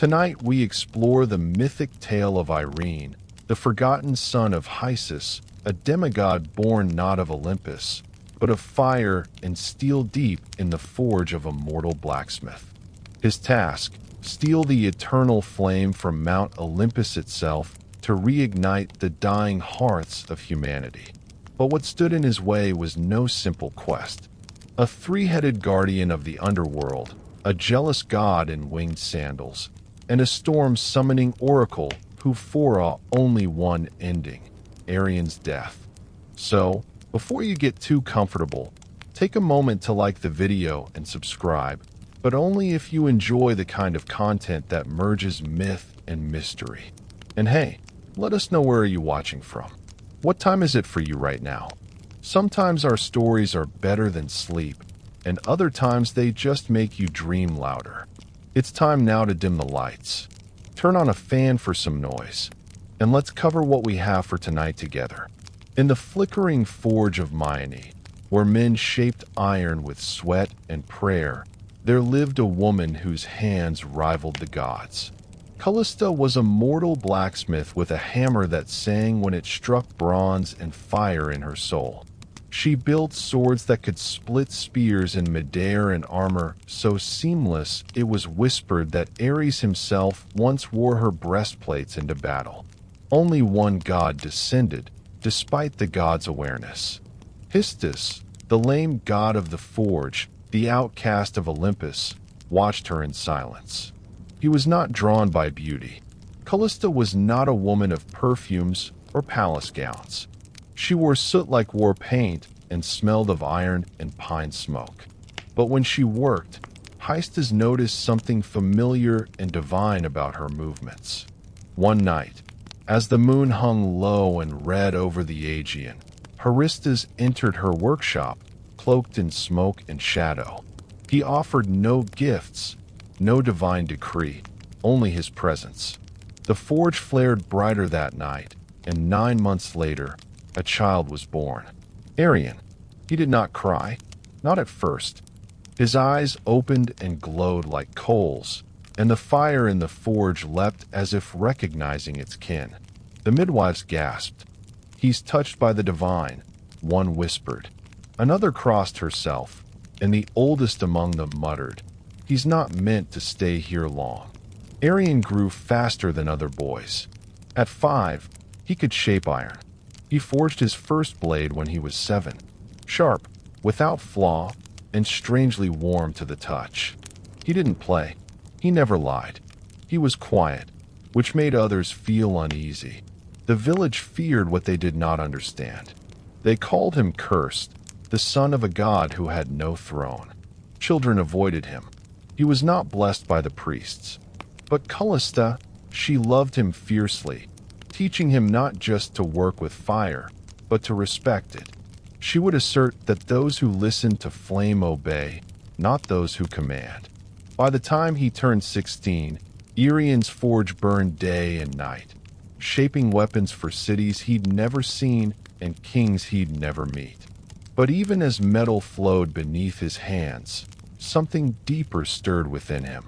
Tonight we explore the mythic tale of Irene, the forgotten son of Hysis, a demigod born not of Olympus, but of fire and steel deep in the forge of a mortal blacksmith. His task, steal the eternal flame from Mount Olympus itself to reignite the dying hearths of humanity. But what stood in his way was no simple quest. A three-headed guardian of the underworld, a jealous god in winged sandals, and a storm-summoning oracle who foresaw only one ending, Arian's death. So, before you get too comfortable, take a moment to like the video and subscribe, but only if you enjoy the kind of content that merges myth and mystery. And hey, let us know where are you watching from. What time is it for you right now? Sometimes our stories are better than sleep, and other times they just make you dream louder. It's time now to dim the lights. Turn on a fan for some noise, and let's cover what we have for tonight together. In the flickering forge of Myene, where men shaped iron with sweat and prayer, there lived a woman whose hands rivaled the gods. Callista was a mortal blacksmith with a hammer that sang when it struck bronze and fire in her soul. She built swords that could split spears in midair and armor so seamless it was whispered that Ares himself once wore her breastplates into battle. Only one god descended, despite the god's awareness. Histus, the lame god of the forge, the outcast of Olympus, watched her in silence. He was not drawn by beauty. Callista was not a woman of perfumes or palace gowns. She wore soot like war paint and smelled of iron and pine smoke. But when she worked, Histus noticed something familiar and divine about her movements. One night, as the moon hung low and red over the Aegean, Haristus entered her workshop, cloaked in smoke and shadow. He offered no gifts, no divine decree, only his presence. The forge flared brighter that night, and 9 months later, a child was born. Arian. He did not cry, not at first. His eyes opened and glowed like coals, and the fire in the forge leapt as if recognizing its kin. The midwives gasped. "He's touched by the divine," one whispered. Another crossed herself, and the oldest among them muttered, "He's not meant to stay here long." Arian grew faster than other boys. At 5, he could shape iron. He forged his first blade when he was 7, sharp, without flaw, and strangely warm to the touch. He didn't play. He never lied. He was quiet, which made others feel uneasy. The village feared what they did not understand. They called him cursed, the son of a god who had no throne. Children avoided him. He was not blessed by the priests. But Callista, she loved him fiercely, teaching him not just to work with fire, but to respect it. She would assert that those who listen to flame obey, not those who command. By the time he turned 16, Arian's forge burned day and night, shaping weapons for cities he'd never seen and kings he'd never meet. But even as metal flowed beneath his hands, something deeper stirred within him.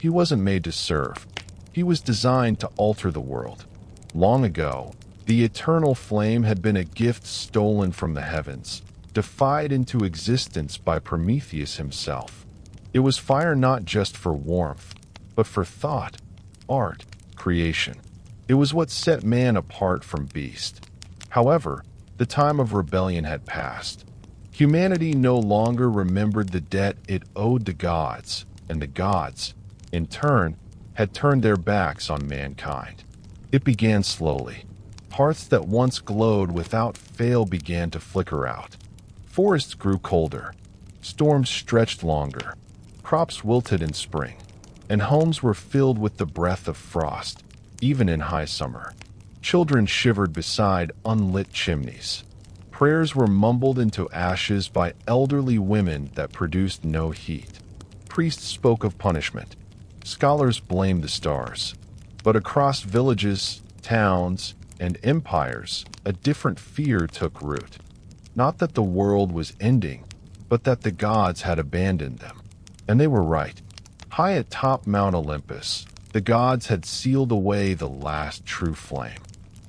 He wasn't made to serve. He was designed to alter the world. Long ago, the eternal flame had been a gift stolen from the heavens, defied into existence by Prometheus himself. It was fire not just for warmth, but for thought, art, creation. It was what set man apart from beast. However, the time of rebellion had passed. Humanity no longer remembered the debt it owed the gods, and the gods, in turn, had turned their backs on mankind. It began slowly. Hearths that once glowed without fail began to flicker out. Forests grew colder. Storms stretched longer. Crops wilted in spring. And homes were filled with the breath of frost, even in high summer. Children shivered beside unlit chimneys. Prayers were mumbled into ashes by elderly women that produced no heat. Priests spoke of punishment. Scholars blamed the stars. But across villages, towns, and empires, a different fear took root. Not that the world was ending, but that the gods had abandoned them. And they were right. High atop Mount Olympus, The gods had sealed away the last true flame,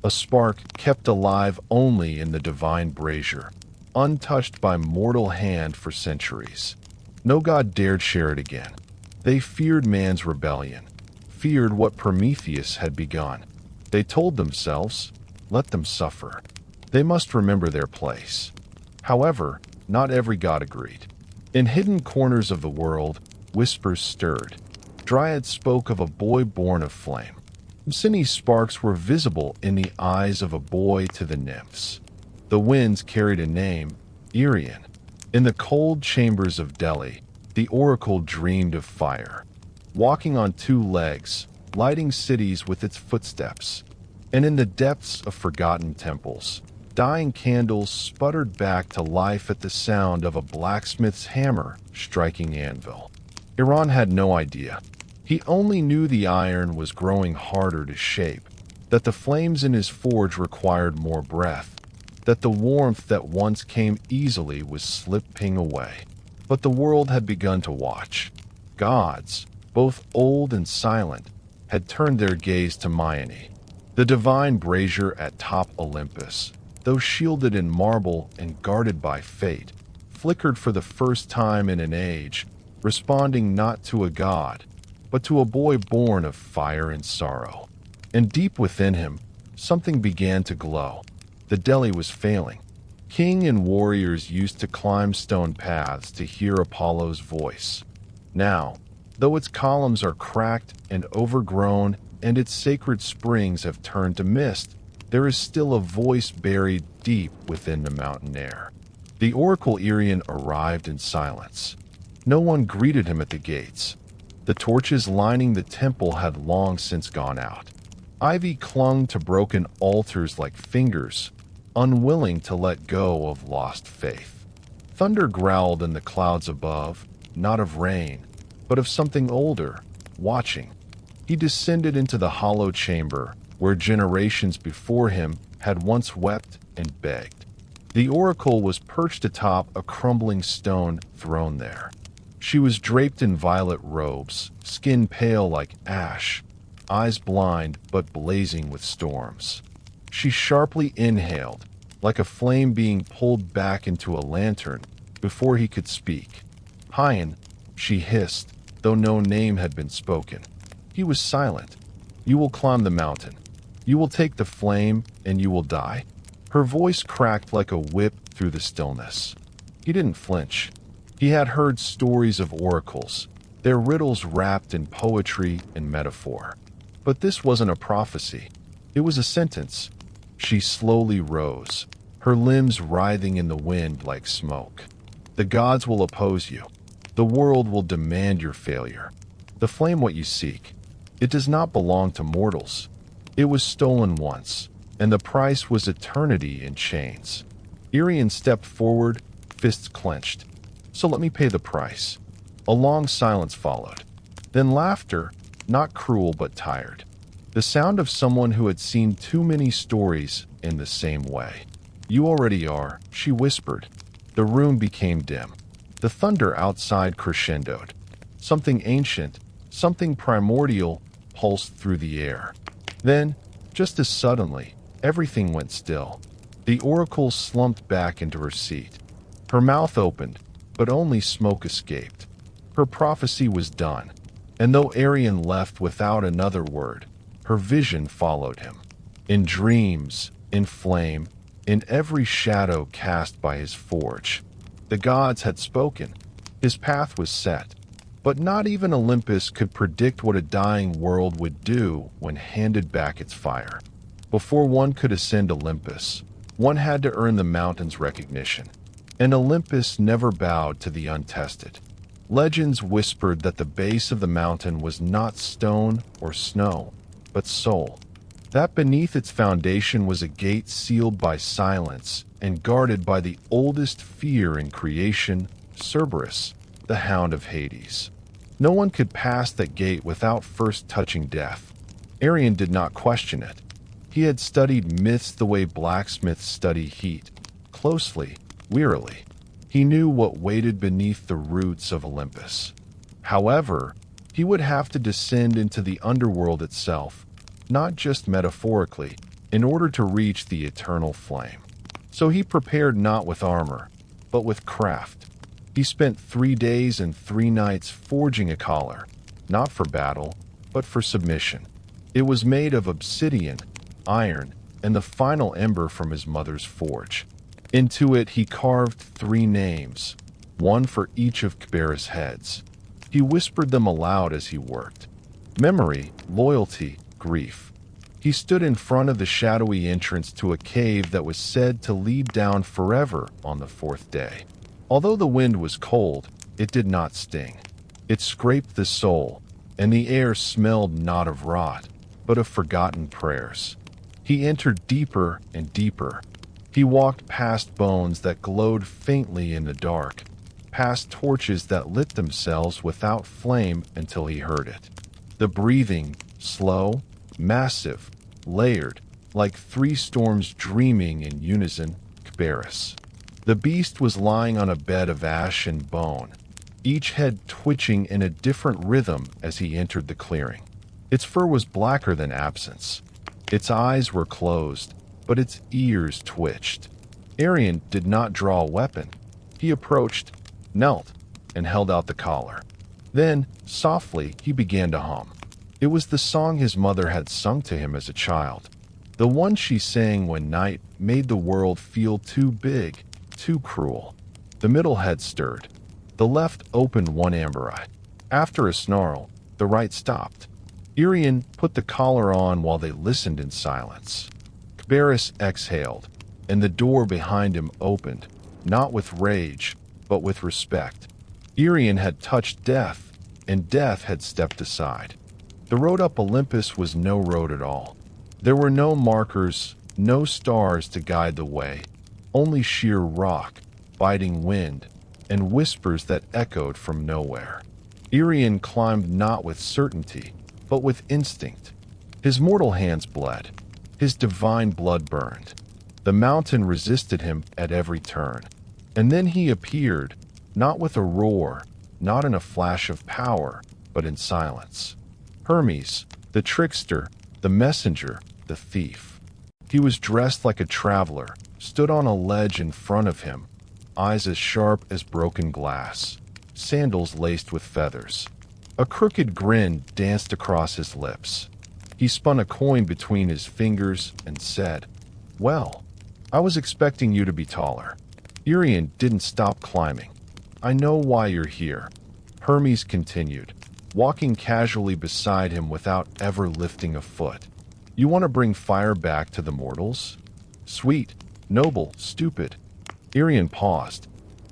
a spark kept alive only in the divine brazier, untouched by mortal hand for centuries. No god dared share it again. They feared man's rebellion, feared what Prometheus had begun. They told themselves, let them suffer. They must remember their place. However, not every god agreed. In hidden corners of the world, whispers stirred. Dryads spoke of a boy born of flame. Obscene sparks were visible in the eyes of a boy to the nymphs. The winds carried a name, Irian. In the cold chambers of Delhi, the oracle dreamed of fire, walking on two legs, lighting cities with its footsteps. And in the depths of forgotten temples, dying candles sputtered back to life at the sound of a blacksmith's hammer striking anvil. Iran had no idea. He only knew the iron was growing harder to shape, that the flames in his forge required more breath, that the warmth that once came easily was slipping away. But the world had begun to watch. Gods, both old and silent, had turned their gaze to Myane, the divine brazier at top Olympus, though shielded in marble and guarded by fate, flickered for the first time in an age, responding not to a god, but to a boy born of fire and sorrow. And deep within him, something began to glow. The Delhi was failing. King and warriors used to climb stone paths to hear Apollo's voice. Now, though its columns are cracked and overgrown and its sacred springs have turned to mist, there is still a voice buried deep within the mountain air. The oracle Irian arrived in silence. No one greeted him at the gates. The torches lining the temple had long since gone out. Ivy clung to broken altars like fingers, unwilling to let go of lost faith. Thunder growled in the clouds above, not of rain, but of something older, watching. He descended into the hollow chamber, where generations before him had once wept and begged. The oracle was perched atop a crumbling stone throne there. She was draped in violet robes, skin pale like ash, eyes blind but blazing with storms. She sharply inhaled, like a flame being pulled back into a lantern, before he could speak. Hyan, she hissed, though no name had been spoken. He was silent. You will climb the mountain. You will take the flame, and you will die. Her voice cracked like a whip through the stillness. He didn't flinch. He had heard stories of oracles, their riddles wrapped in poetry and metaphor. But this wasn't a prophecy. It was a sentence. She slowly rose, her limbs writhing in the wind like smoke. The gods will oppose you. The world will demand your failure. The flame what you seek. It does not belong to mortals. It was stolen once, and the price was eternity in chains. Irian stepped forward, fists clenched. So let me pay the price. A long silence followed. Then laughter, not cruel but tired. The sound of someone who had seen too many stories in the same way. You already are, she whispered. The room became dim. The thunder outside crescendoed. Something ancient, something primordial, pulsed through the air. Then, just as suddenly, everything went still. The oracle slumped back into her seat. Her mouth opened, but only smoke escaped. Her prophecy was done, and though Arian left without another word, her vision followed him. In dreams, in flame, in every shadow cast by his forge. The gods had spoken. His path was set. But not even Olympus could predict what a dying world would do when handed back its fire. Before one could ascend Olympus, one had to earn the mountain's recognition. And Olympus never bowed to the untested. Legends whispered that the base of the mountain was not stone or snow, but soul. That beneath its foundation was a gate sealed by silence and guarded by the oldest fear in creation, Cerberus, the hound of Hades. No one could pass that gate without first touching death. Arian did not question it. He had studied myths the way blacksmiths study heat, closely, wearily. He knew what waited beneath the roots of Olympus. However, He would have to descend into the underworld itself, not just metaphorically, in order to reach the eternal flame. So he prepared not with armor, but with craft. He spent 3 days and 3 nights forging a collar, not for battle, but for submission. It was made of obsidian, iron, and the final ember from his mother's forge. Into it he carved 3 names, one for each of Kibera's heads. He whispered them aloud as he worked. Memory, loyalty, grief. He stood in front of the shadowy entrance to a cave that was said to lead down forever on the 4th day. Although the wind was cold, it did not sting. It scraped the soul, and the air smelled not of rot, but of forgotten prayers. He entered deeper and deeper. He walked past bones that glowed faintly in the dark, past torches that lit themselves without flame until he heard it. The breathing, slow, massive, layered, like 3 storms dreaming in unison, Kiberis. The beast was lying on a bed of ash and bone, each head twitching in a different rhythm as he entered the clearing. Its fur was blacker than absence. Its eyes were closed, but its ears twitched. Arian did not draw a weapon. He approached, knelt, and held out the collar. Then, softly, he began to hum. It was the song his mother had sung to him as a child. The one she sang when night made the world feel too big, too cruel. The middle head stirred. The left opened one amber eye. After a snarl, the right stopped. Arian put the collar on while they listened in silence. Kiberis exhaled, and the door behind him opened, not with rage, but with respect. Arian had touched death, and death had stepped aside. The road up Olympus was no road at all. There were no markers, no stars to guide the way, only sheer rock, biting wind, and whispers that echoed from nowhere. Arian climbed not with certainty, but with instinct. His mortal hands bled. His divine blood burned. The mountain resisted him at every turn. And then he appeared, not with a roar, not in a flash of power, but in silence. Hermes, the trickster, the messenger, the thief. He was dressed like a traveler, stood on a ledge in front of him, eyes as sharp as broken glass, sandals laced with feathers. A crooked grin danced across his lips. He spun a coin between his fingers and said, "Well, I was expecting you to be taller." Arian didn't stop climbing. "I know why you're here," Hermes continued, walking casually beside him without ever lifting a foot. "You want to bring fire back to the mortals? Sweet, noble, stupid." Arian paused.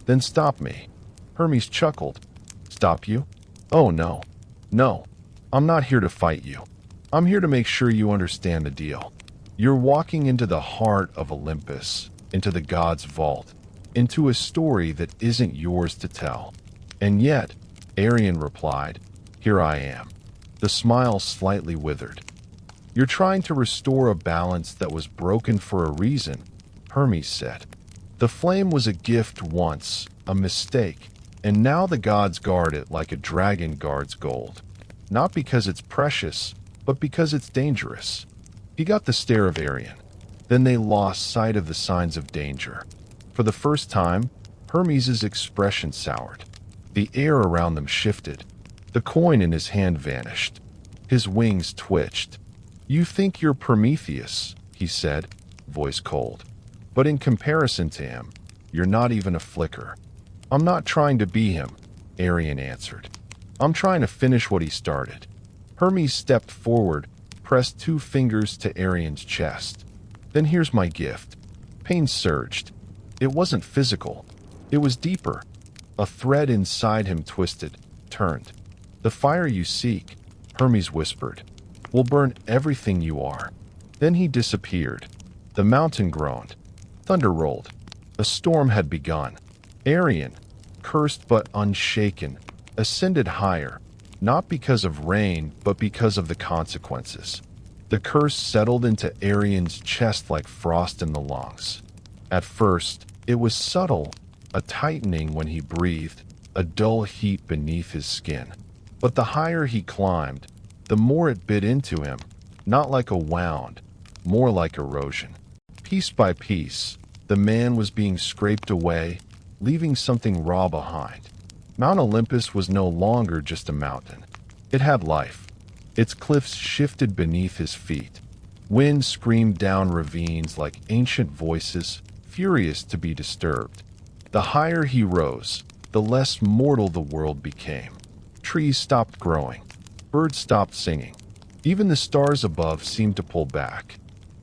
"Then stop me." Hermes chuckled. "Stop you? Oh no. No. I'm not here to fight you. I'm here to make sure you understand the deal. You're walking into the heart of Olympus, into the god's vault, into a story that isn't yours to tell. And yet," Arian replied, "here I am." The smile slightly withered. "You're trying to restore a balance that was broken for a reason," Hermes said. "The flame was a gift once, a mistake, and now the gods guard it like a dragon guards gold. Not because it's precious, but because it's dangerous." He got the stare of Arian. Then they lost sight of the signs of danger. For the first time, Hermes's expression soured. The air around them shifted. The coin in his hand vanished. His wings twitched. "You think you're Prometheus," he said, voice cold. "But in comparison to him, you're not even a flicker." "I'm not trying to be him," Arian answered. "I'm trying to finish what he started." Hermes stepped forward, pressed 2 fingers to Arian's chest. "Then here's my gift." Pain surged. It wasn't physical. It was deeper. A thread inside him twisted, turned. "The fire you seek," Hermes whispered, "will burn everything you are." Then he disappeared. The mountain groaned. Thunder rolled. A storm had begun. Arian, cursed but unshaken, ascended higher, not because of rain, but because of the consequences. The curse settled into Arian's chest like frost in the lungs. At first, it was subtle, a tightening when he breathed, a dull heat beneath his skin. But the higher he climbed, the more it bit into him, not like a wound, more like erosion. Piece by piece, the man was being scraped away, leaving something raw behind. Mount Olympus was no longer just a mountain. It had life. Its cliffs shifted beneath his feet. Wind screamed down ravines like ancient voices, furious to be disturbed. The higher he rose, the less mortal the world became. Trees stopped growing. Birds stopped singing. Even the stars above seemed to pull back.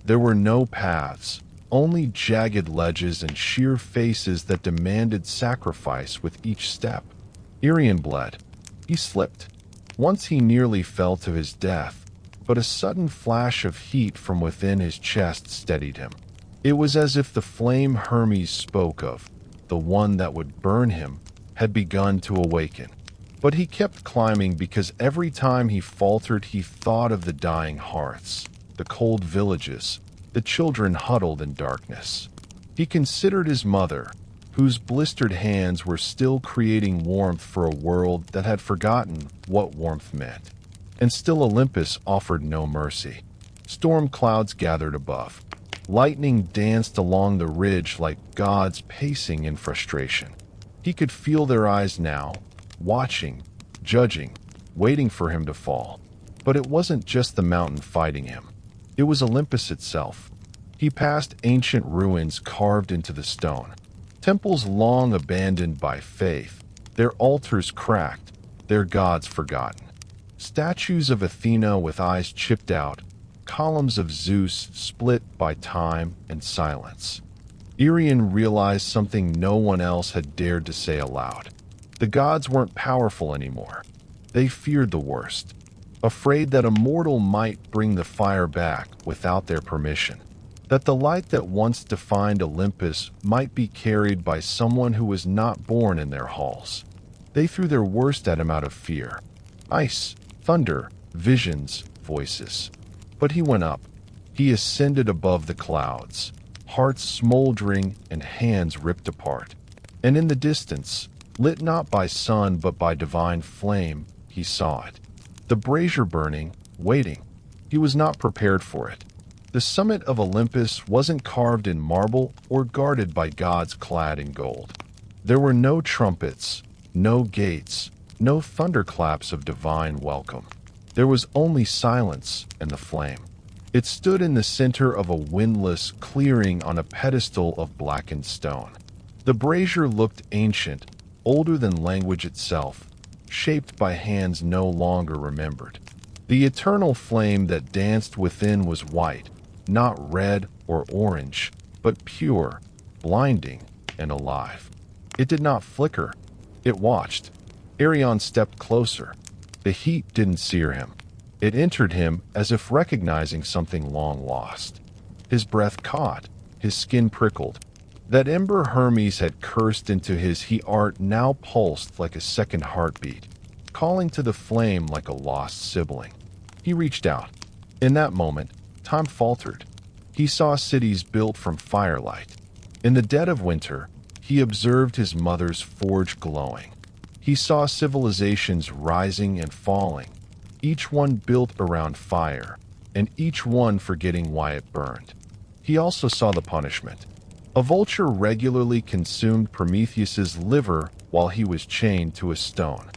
There were no paths, only jagged ledges and sheer faces that demanded sacrifice with each step. Irian bled. He slipped. Once he nearly fell to his death, but a sudden flash of heat from within his chest steadied him. It was as if the flame Hermes spoke of, the one that would burn him, had begun to awaken. But he kept climbing because every time he faltered he thought of the dying hearths, the cold villages, the children huddled in darkness. He considered his mother, whose blistered hands were still creating warmth for a world that had forgotten what warmth meant. And still Olympus offered no mercy. Storm clouds gathered above. Lightning danced along the ridge like gods pacing in frustration. He could feel their eyes now, watching, judging, waiting for him to fall. But it wasn't just the mountain fighting him. It was Olympus itself. He passed ancient ruins carved into the stone. Temples long abandoned by faith, their altars cracked, their gods forgotten. Statues of Athena with eyes chipped out, columns of Zeus split by time and silence. Irian realized something no one else had dared to say aloud. The gods weren't powerful anymore. They feared the worst, afraid that a mortal might bring the fire back without their permission. That the light that once defined Olympus might be carried by someone who was not born in their halls. They threw their worst at him out of fear. Ice, thunder, visions, voices. But he went up. He ascended above the clouds, hearts smoldering and hands ripped apart. And in the distance, lit not by sun but by divine flame, he saw it. The brazier burning, waiting. He was not prepared for it. The summit of Olympus wasn't carved in marble or guarded by gods clad in gold. There were no trumpets, no gates, no thunderclaps of divine welcome. There was only silence and the flame. It stood in the center of a windless clearing on a pedestal of blackened stone. The brazier looked ancient, older than language itself, shaped by hands no longer remembered. The eternal flame that danced within was white, not red or orange, but pure, blinding, and alive. It did not flicker. It watched. Arion stepped closer. The heat didn't sear him. It entered him as if recognizing something long lost. His breath caught. His skin prickled. That ember Hermes had cursed into his heart now pulsed like a second heartbeat, calling to the flame like a lost sibling. He reached out. In that moment, time faltered. He saw cities built from firelight. In the dead of winter, he observed his mother's forge glowing. He saw civilizations rising and falling, each one built around fire, and each one forgetting why it burned. He also saw the punishment. A vulture regularly consumed Prometheus's liver while he was chained to a stone.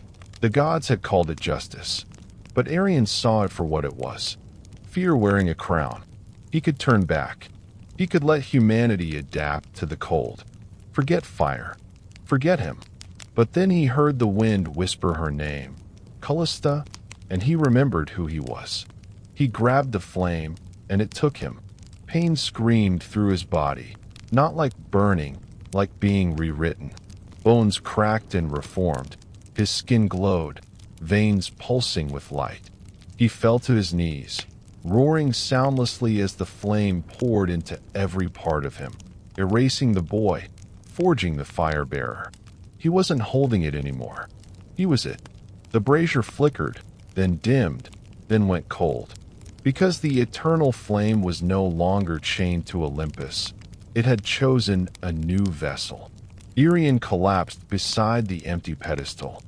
The gods had called it justice, but Arion saw it for what it was. Fear wearing a crown. He could turn back. He could let humanity adapt to the cold. Forget fire. Forget him. But then he heard the wind whisper her name, Callista, and he remembered who he was. He grabbed the flame, and it took him. Pain screamed through his body, not like burning, like being rewritten. Bones cracked and reformed. His skin glowed, veins pulsing with light. He fell to his knees, roaring soundlessly as the flame poured into every part of him, erasing the boy, forging the fire bearer. He wasn't holding it anymore. He was it. The brazier flickered, then dimmed, then went cold. Because the eternal flame was no longer chained to Olympus, it had chosen a new vessel. Irion collapsed beside the empty pedestal.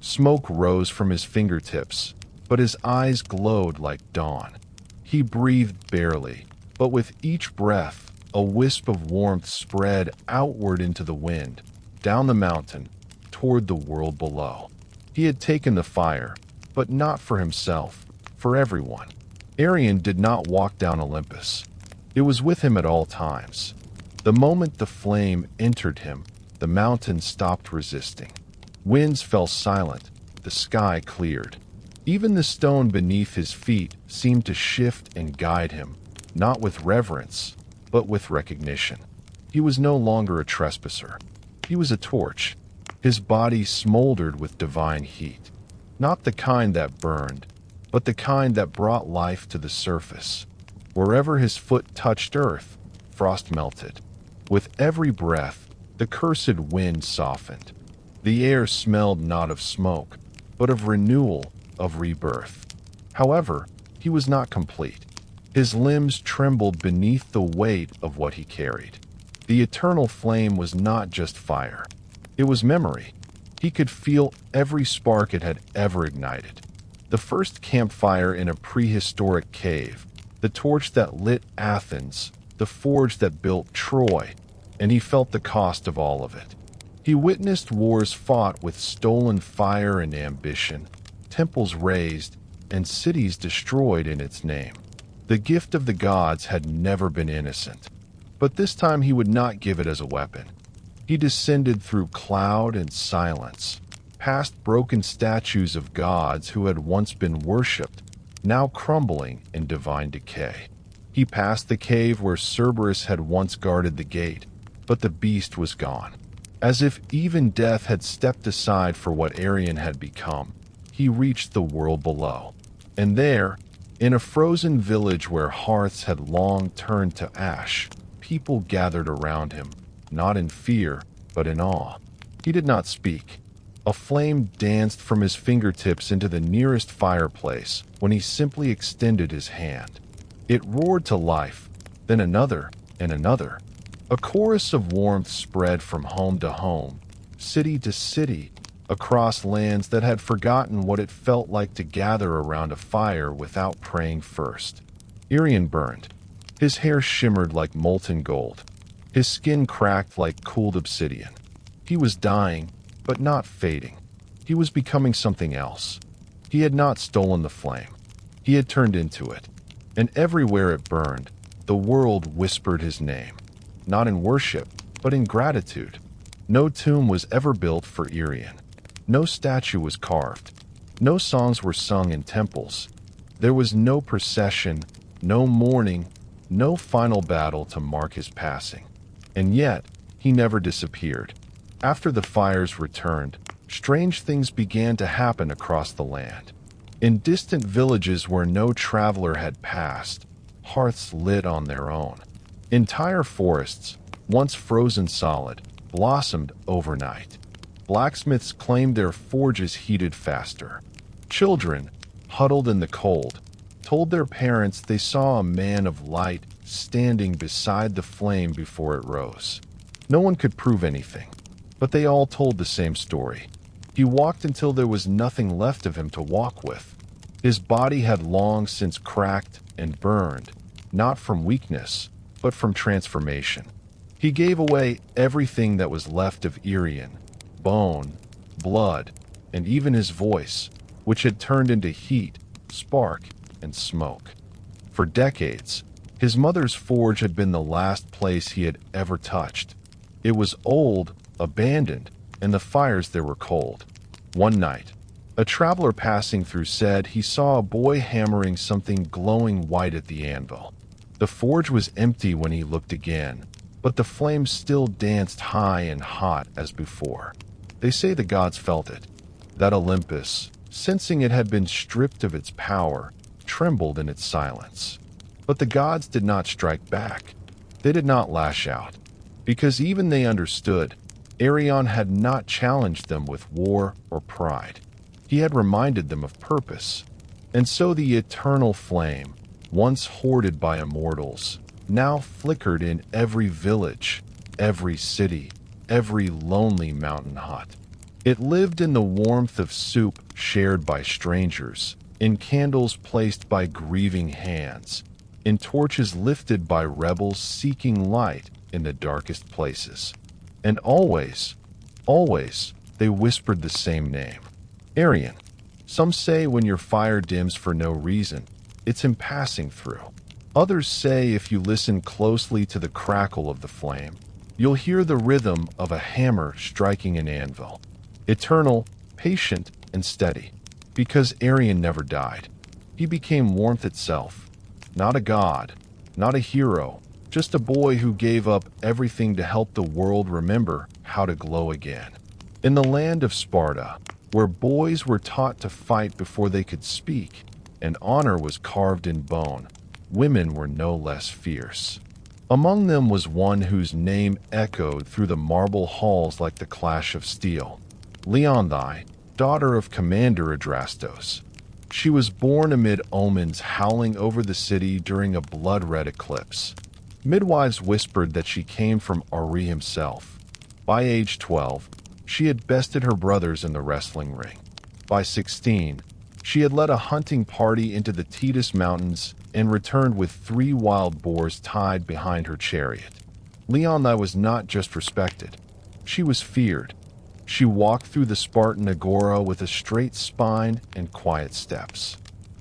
Smoke rose from his fingertips, but his eyes glowed like dawn. He breathed barely, but with each breath, a wisp of warmth spread outward into the wind, down the mountain, toward the world below. He had taken the fire, but not for himself, for everyone. Arion did not walk down Olympus. It was with him at all times. The moment the flame entered him, the mountain stopped resisting. Winds fell silent, the sky cleared. Even the stone beneath his feet seemed to shift and guide him, not with reverence, but with recognition. He was no longer a trespasser. He was a torch. His body smoldered with divine heat, not the kind that burned, but the kind that brought life to the surface. Wherever his foot touched earth, frost melted. With every breath, the cursed wind softened. The air smelled not of smoke, but of renewal, of rebirth. However, he was not complete. His limbs trembled beneath the weight of what he carried. The eternal flame was not just fire. It was memory. He could feel every spark it had ever ignited. The first campfire in a prehistoric cave, the torch that lit Athens, the forge that built Troy, and he felt the cost of all of it. He witnessed wars fought with stolen fire and ambition, temples razed, and cities destroyed in its name. The gift of the gods had never been innocent, but this time he would not give it as a weapon. He descended through cloud and silence, past broken statues of gods who had once been worshipped, now crumbling in divine decay. He passed the cave where Cerberus had once guarded the gate, but the beast was gone. As if even death had stepped aside for what Arion had become, he reached the world below. And there, in a frozen village where hearths had long turned to ash, people gathered around him, not in fear, but in awe. He did not speak. A flame danced from his fingertips into the nearest fireplace when he simply extended his hand. It roared to life, then another and another. A chorus of warmth spread from home to home, city to city, across lands that had forgotten what it felt like to gather around a fire without praying first. Arion burned. His hair shimmered like molten gold. His skin cracked like cooled obsidian. He was dying, but not fading. He was becoming something else. He had not stolen the flame. He had turned into it. And everywhere it burned, the world whispered his name. Not in worship, but in gratitude. No tomb was ever built for Arion. No statue was carved. No songs were sung in temples. There was no procession, no mourning, no final battle to mark his passing. And yet, he never disappeared. After the fires returned, strange things began to happen across the land. In distant villages where no traveler had passed, hearths lit on their own. Entire forests, once frozen solid, blossomed overnight. Blacksmiths claimed their forges heated faster. Children, huddled in the cold, told their parents they saw a man of light standing beside the flame before it rose. No one could prove anything, but they all told the same story. He walked until there was nothing left of him to walk with. His body had long since cracked and burned, not from weakness, but from transformation. He gave away everything that was left of Arion, bone, blood, and even his voice, which had turned into heat, spark, and smoke. For decades, his mother's forge had been the last place he had ever touched. It was old, abandoned, and the fires there were cold. One night, a traveler passing through said he saw a boy hammering something glowing white at the anvil. The forge was empty when he looked again, but the flames still danced high and hot as before. They say the gods felt it, that Olympus, sensing it had been stripped of its power, trembled in its silence. But the gods did not strike back. They did not lash out, because even they understood Arion had not challenged them with war or pride. He had reminded them of purpose. And so the eternal flame, once hoarded by immortals, now flickered in every village, every city, every lonely mountain hut. It lived in the warmth of soup shared by strangers, in candles placed by grieving hands, in torches lifted by rebels seeking light in the darkest places. And always, always, they whispered the same name. Arian. Some say when your fire dims for no reason, it's him passing through. Others say if you listen closely to the crackle of the flame, you'll hear the rhythm of a hammer striking an anvil. Eternal, patient, and steady. Because Arian never died. He became warmth itself. Not a god, not a hero, just a boy who gave up everything to help the world remember how to glow again. In the land of Sparta, where boys were taught to fight before they could speak, and honor was carved in bone, women were no less fierce. Among them was one whose name echoed through the marble halls like the clash of steel. Leonthe, daughter of Commander Adrastos. She was born amid omens howling over the city during a blood-red eclipse. Midwives whispered that she came from Ari himself. By age 12, she had bested her brothers in the wrestling ring. By 16, she had led a hunting party into the Tethys Mountains and returned with 3 wild boars tied behind her chariot. Leonthe was not just respected. She was feared. She walked through the Spartan agora with a straight spine and quiet steps.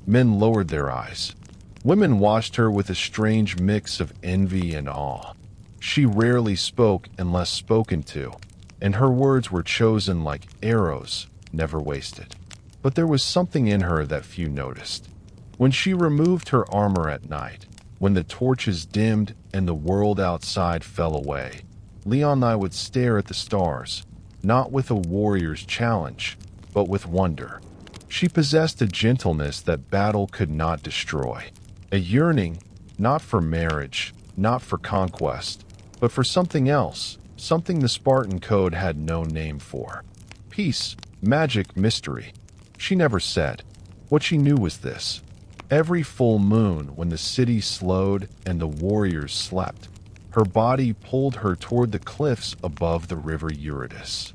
Men lowered their eyes. Women watched her with a strange mix of envy and awe. She rarely spoke unless spoken to, and her words were chosen like arrows, never wasted. But there was something in her that few noticed. When she removed her armor at night, when the torches dimmed and the world outside fell away, Leonthe would stare at the stars, not with a warrior's challenge, but with wonder. She possessed a gentleness that battle could not destroy, a yearning, not for marriage, not for conquest, but for something else, something the Spartan code had no name for. Peace, magic, mystery. She never said. What she knew was this. Every full moon, when the city slowed and the warriors slept, her body pulled her toward the cliffs above the river Eurytus.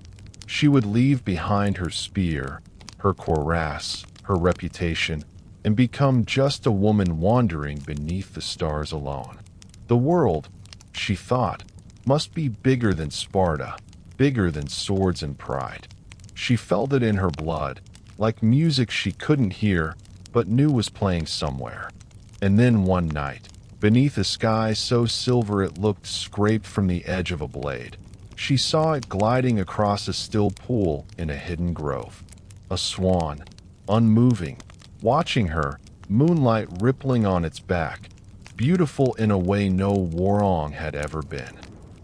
She would leave behind her spear, her cuirass, her reputation, and become just a woman wandering beneath the stars alone. The world, she thought, must be bigger than Sparta, bigger than swords and pride. She felt it in her blood, like music she couldn't hear, but knew was playing somewhere. And then one night, beneath a sky so silver it looked scraped from the edge of a blade, she saw it gliding across a still pool in a hidden grove. A swan, unmoving, watching her, moonlight rippling on its back, beautiful in a way no warong had ever been.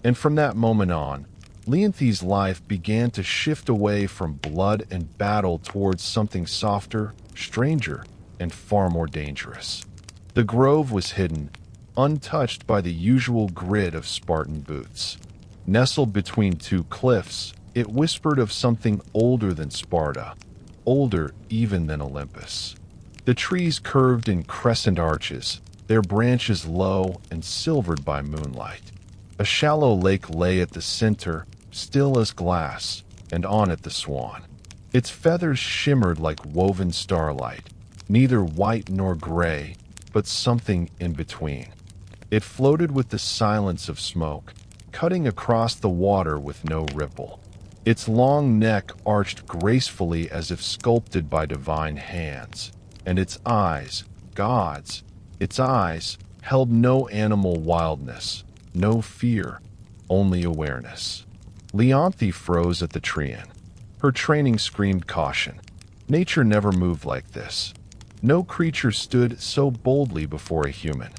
And from that moment on, Leonthe's life began to shift away from blood and battle towards something softer, stranger, and far more dangerous. The grove was hidden, untouched by the usual grid of Spartan boots. Nestled between 2 cliffs, it whispered of something older than Sparta, older even than Olympus. The trees curved in crescent arches, their branches low and silvered by moonlight. A shallow lake lay at the center, still as glass, and on it the swan. Its feathers shimmered like woven starlight, neither white nor gray, but something in between. It floated with the silence of smoke, cutting across the water with no ripple. Its long neck arched gracefully as if sculpted by divine hands, and its eyes, God's, its eyes, held no animal wildness, no fear, only awareness. Leonthe froze at the treant. Her training screamed caution. Nature never moved like this. No creature stood so boldly before a human.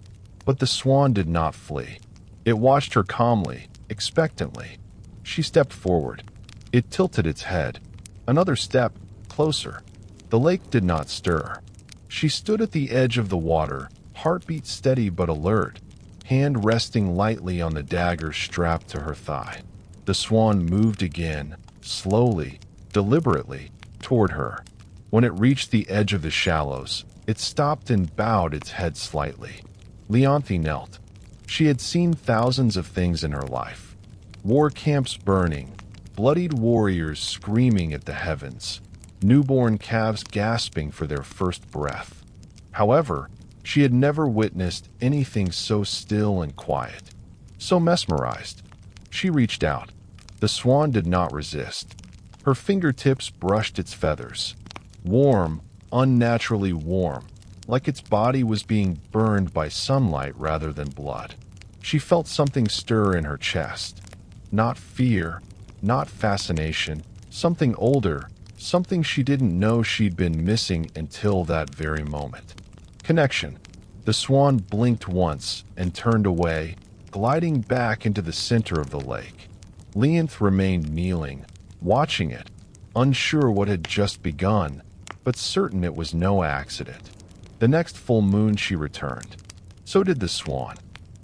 But the swan did not flee. It watched her calmly, expectantly. She stepped forward. It tilted its head. Another step, closer. The lake did not stir. She stood at the edge of the water, heartbeat steady but alert, hand resting lightly on the dagger strapped to her thigh. The swan moved again, slowly, deliberately, toward her. When it reached the edge of the shallows, it stopped and bowed its head slightly. Leonthe knelt. She had seen thousands of things in her life. War camps burning, bloodied warriors screaming at the heavens, newborn calves gasping for their first breath. However, she had never witnessed anything so still and quiet, so mesmerized. She reached out. The swan did not resist. Her fingertips brushed its feathers. Warm, unnaturally warm, like its body was being burned by sunlight rather than blood. She felt something stir in her chest. Not fear, not fascination, something older, something she didn't know she'd been missing until that very moment. Connection. The swan blinked once and turned away, gliding back into the center of the lake. Leonth remained kneeling, watching it, unsure what had just begun, but certain it was no accident. The next full moon she returned. So did the swan,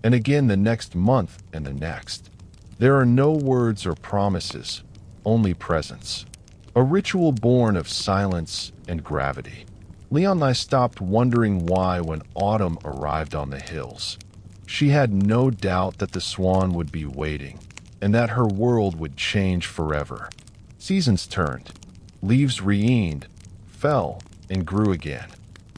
and again the next month and the next. There are no words or promises, only presence. A ritual born of silence and gravity. Leon and I stopped wondering why when autumn arrived on the hills. She had no doubt that the swan would be waiting, and that her world would change forever. Seasons turned. Leaves reined, fell, and grew again.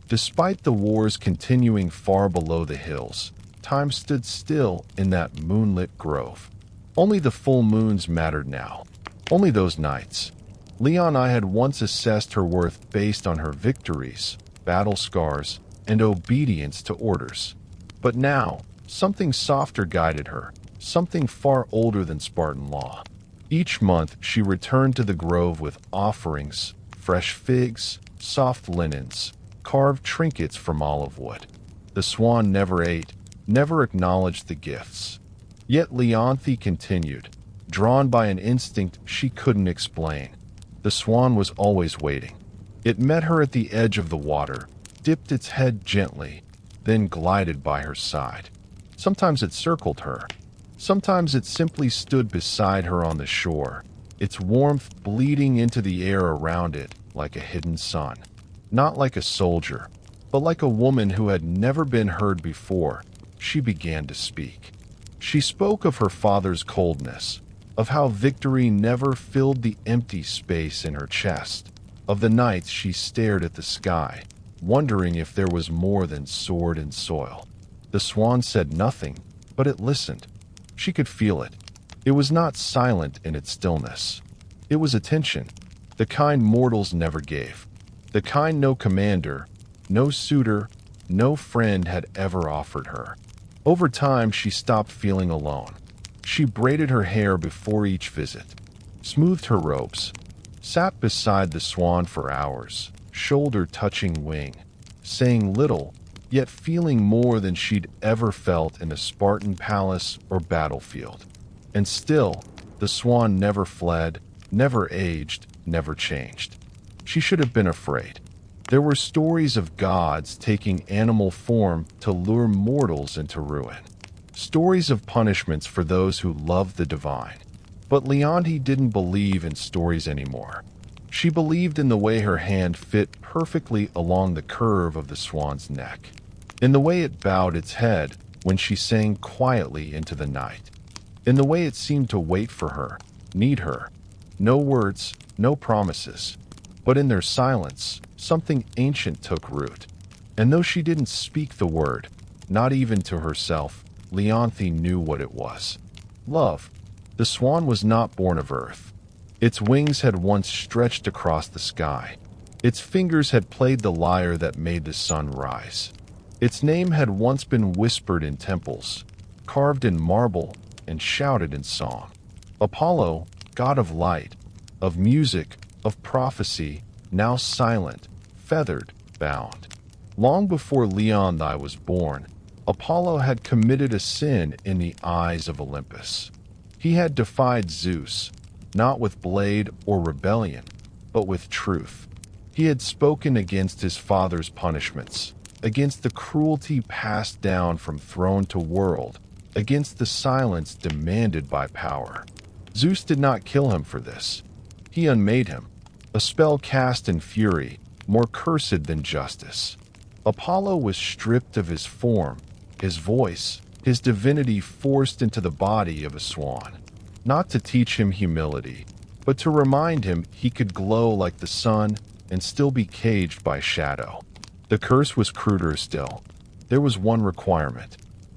Despite the wars continuing far below the hills, time stood still in that moonlit grove. Only the full moons mattered now. Only those nights. Leon and I had once assessed her worth based on her victories, battle scars, and obedience to orders. But now, something softer guided her, something far older than Spartan law. Each month she returned to the grove with offerings, fresh figs, soft linens, carved trinkets from olive wood. The swan never ate, never acknowledged the gifts. Yet Leonthe continued, drawn by an instinct she couldn't explain. The swan was always waiting. It met her at the edge of the water, dipped its head gently, then glided by her side. Sometimes it circled her. Sometimes it simply stood beside her on the shore, its warmth bleeding into the air around it like a hidden sun. Not like a soldier, but like a woman who had never been heard before. She began to speak. She spoke of her father's coldness, of how victory never filled the empty space in her chest, of the nights she stared at the sky, wondering if there was more than sword and soil. The swan said nothing, but it listened. She could feel it. It was not silent in its stillness. It was attention, the kind mortals never gave, the kind no commander, no suitor, no friend had ever offered her. Over time, she stopped feeling alone. She braided her hair before each visit, smoothed her robes, sat beside the swan for hours, shoulder touching wing, saying little, yet feeling more than she'd ever felt in a Spartan palace or battlefield. And still, the swan never fled, never aged, never changed. She should have been afraid. There were stories of gods taking animal form to lure mortals into ruin. Stories of punishments for those who loved the divine. But Leonthe didn't believe in stories anymore. She believed in the way her hand fit perfectly along the curve of the swan's neck, in the way it bowed its head when she sang quietly into the night, in the way it seemed to wait for her, need her. No words, no promises, but in their silence, something ancient took root. And though she didn't speak the word, not even to herself, Leonthe knew what it was. Love. The swan was not born of earth. Its wings had once stretched across the sky. Its fingers had played the lyre that made the sun rise. Its name had once been whispered in temples, carved in marble, and shouted in song. Apollo, god of light, of music, of prophecy, now silent, feathered, bound. Long before Leonthe was born, Apollo had committed a sin in the eyes of Olympus. He had defied Zeus, not with blade or rebellion, but with truth. He had spoken against his father's punishments, against the cruelty passed down from throne to world, against the silence demanded by power. Zeus did not kill him for this. He unmade him, a spell cast in fury, more cursed than justice. Apollo was stripped of his form, his voice, his divinity forced into the body of a swan, not to teach him humility, but to remind him he could glow like the sun and still be caged by shadow. The curse was cruder still. There was one requirement.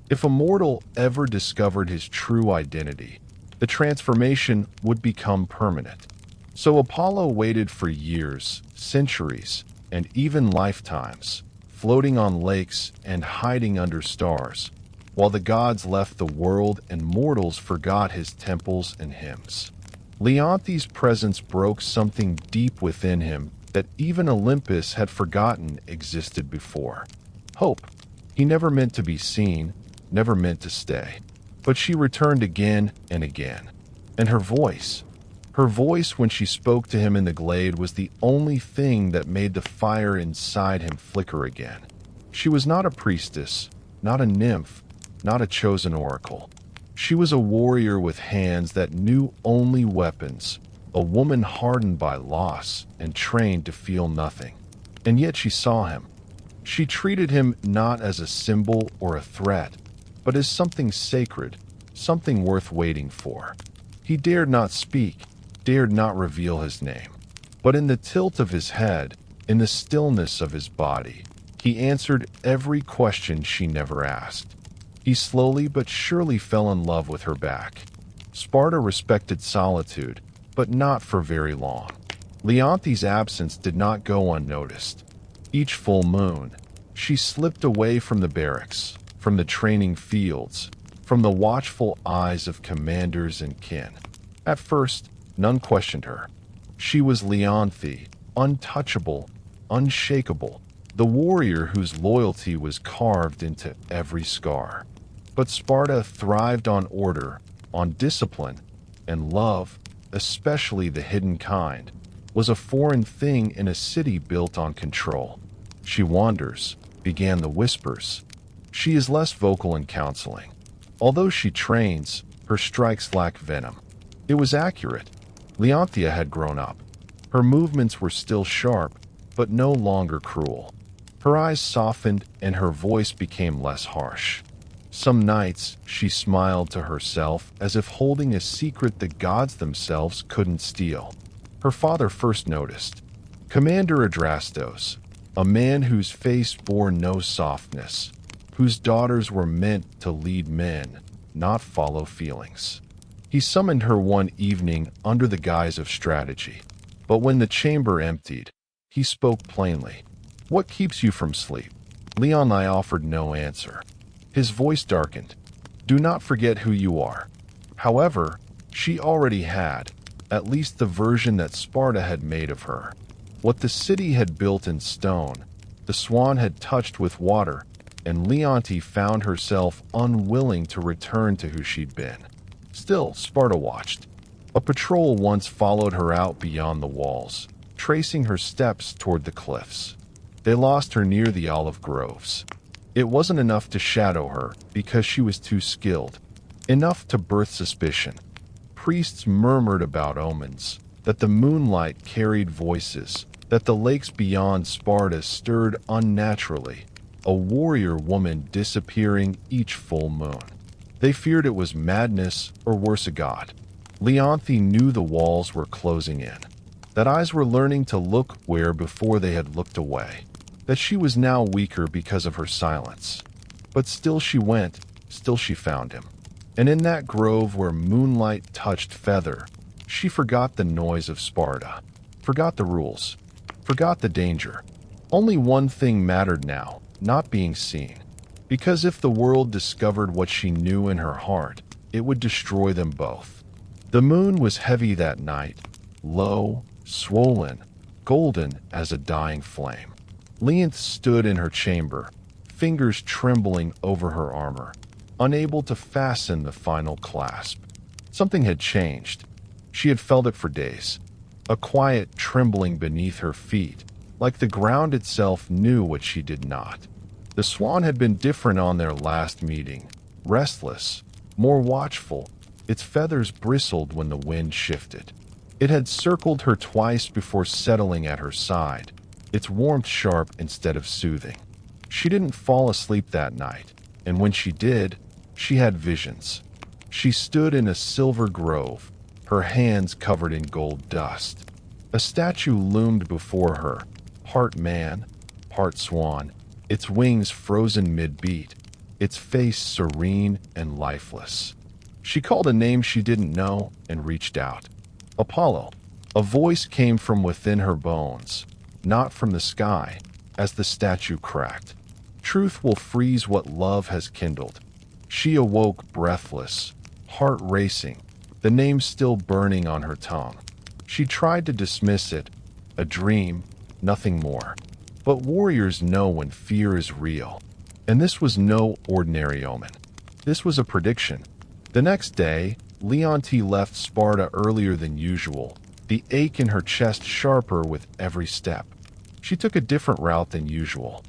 If a mortal ever discovered his true identity, the transformation would become permanent. So Apollo waited for years, centuries, and even lifetimes, floating on lakes and hiding under stars, while the gods left the world and mortals forgot his temples and hymns. Leonthe's presence broke something deep within him that even Olympus had forgotten existed before. Hope. He never meant to be seen, never meant to stay. But she returned again and again. And her voice when she spoke to him in the glade was the only thing that made the fire inside him flicker again. She was not a priestess, not a nymph, not a chosen oracle. She was a warrior with hands that knew only weapons, a woman hardened by loss and trained to feel nothing. And yet she saw him. She treated him not as a symbol or a threat, but as something sacred, something worth waiting for. He dared not speak, dared not reveal his name. But in the tilt of his head, in the stillness of his body, he answered every question she never asked. He slowly but surely fell in love with her back. Sparta respected solitude, but not for very long. Leonthe's absence did not go unnoticed. Each full moon, she slipped away from the barracks, from the training fields, from the watchful eyes of commanders and kin. At first, none questioned her. She was Leonthe, untouchable, unshakable, the warrior whose loyalty was carved into every scar. But Sparta thrived on order, on discipline, and love, especially the hidden kind, was a foreign thing in a city built on control. She wanders, began the whispers. She is less vocal in counseling. Although she trains, her strikes lack venom. It was accurate. Leonthea had grown up. Her movements were still sharp, but no longer cruel. Her eyes softened and her voice became less harsh. Some nights, she smiled to herself as if holding a secret the gods themselves couldn't steal. Her father first noticed. Commander Adrastos, a man whose face bore no softness, whose daughters were meant to lead men, not follow feelings. He summoned her one evening under the guise of strategy. But when the chamber emptied, he spoke plainly. "What keeps you from sleep?" Leonthi offered no answer. His voice darkened. "Do not forget who you are." However, she already had, at least the version that Sparta had made of her. What the city had built in stone, the swan had touched with water, and Leonti found herself unwilling to return to who she'd been. Still, Sparta watched. A patrol once followed her out beyond the walls, tracing her steps toward the cliffs. They lost her near the olive groves. It wasn't enough to shadow her because she was too skilled. Enough to birth suspicion. Priests murmured about omens, that the moonlight carried voices, that the lakes beyond Sparta stirred unnaturally, a warrior woman disappearing each full moon. They feared it was madness or worse, a god. Leonthe knew the walls were closing in, that eyes were learning to look where before they had looked away, that she was now weaker because of her silence. But still she went, still she found him. And in that grove where moonlight touched feather, she forgot the noise of Sparta, forgot the rules, forgot the danger. Only one thing mattered now, not being seen. Because if the world discovered what she knew in her heart, it would destroy them both. The moon was heavy that night, low, swollen, golden as a dying flame. Leonth stood in her chamber, fingers trembling over her armor, unable to fasten the final clasp. Something had changed. She had felt it for days. A quiet trembling beneath her feet, like the ground itself knew what she did not. The swan had been different on their last meeting, restless, more watchful. Its feathers bristled when the wind shifted. It had circled her twice before settling at her side, its warmth sharp instead of soothing. She didn't fall asleep that night, and when she did, she had visions. She stood in a silver grove, her hands covered in gold dust. A statue loomed before her, part man, part swan, its wings frozen mid-beat, its face serene and lifeless. She called a name she didn't know and reached out. Apollo. A voice came from within her bones, not from the sky, as the statue cracked. Truth will freeze what love has kindled. She awoke breathless, heart racing, the name still burning on her tongue. She tried to dismiss it, a dream, nothing more. But warriors know when fear is real. And this was no ordinary omen. This was a prediction. The next day, Leonti left Sparta earlier than usual, the ache in her chest sharper with every step. She took a different route than usual.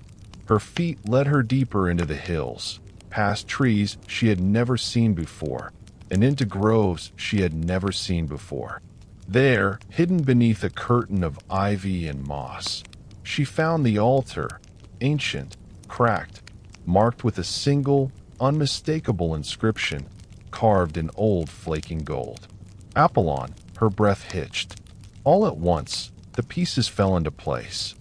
Her feet led her deeper into the hills, past trees she had never seen before, and into groves she had never seen before. There, hidden beneath a curtain of ivy and moss, she found the altar, ancient, cracked, marked with a single, unmistakable inscription carved in old flaking gold. Apollon, her breath hitched. All at once, the pieces fell into place.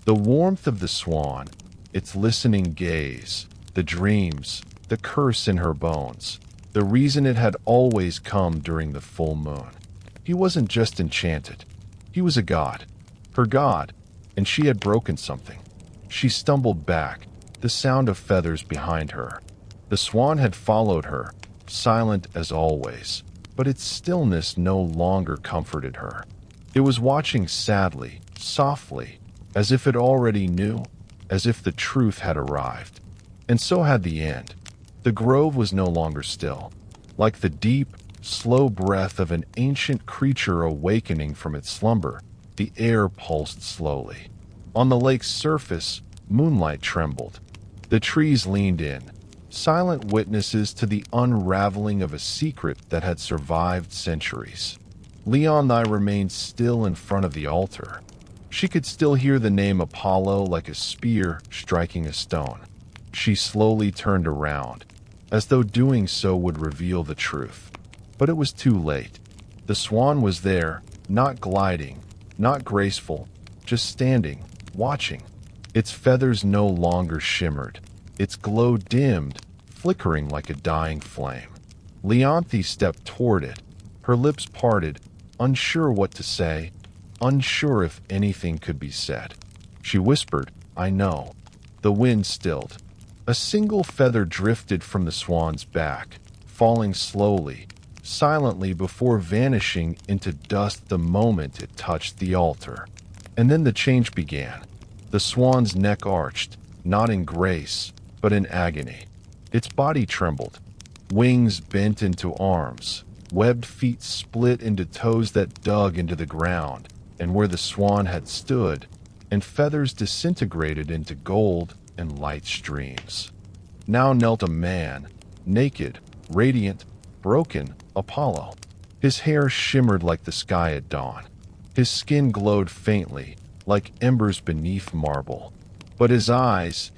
The warmth of the swan, its listening gaze, the dreams, the curse in her bones, the reason it had always come during the full moon. He wasn't just enchanted. He was a god, her god, and she had broken something. She stumbled back, the sound of feathers behind her. The swan had followed her, silent as always, but its stillness no longer comforted her. It was watching sadly, softly, as if it already knew, as if the truth had arrived. And so had the end. The grove was no longer still. Like the deep, slow breath of an ancient creature awakening from its slumber, the air pulsed slowly. On the lake's surface, moonlight trembled. The trees leaned in, silent witnesses to the unraveling of a secret that had survived centuries. Leonthi remained still in front of the altar. She could still hear the name Apollo like a spear striking a stone. She slowly turned around, as though doing so would reveal the truth. But it was too late. The swan was there, not gliding, not graceful, just standing, watching. Its feathers no longer shimmered. Its glow dimmed, flickering like a dying flame. Leonthi stepped toward it, her lips parted, unsure what to say, unsure if anything could be said. She whispered, "I know." The wind stilled. A single feather drifted from the swan's back, falling slowly, silently before vanishing into dust the moment it touched the altar. And then the change began. The swan's neck arched, not in grace, but in agony. Its body trembled. Wings bent into arms. Webbed feet split into toes that dug into the ground, and where the swan had stood, and feathers disintegrated into gold and light streams. Now knelt a man, naked, radiant, broken, Apollo. His hair shimmered like the sky at dawn. His skin glowed faintly, like embers beneath marble. But his eyes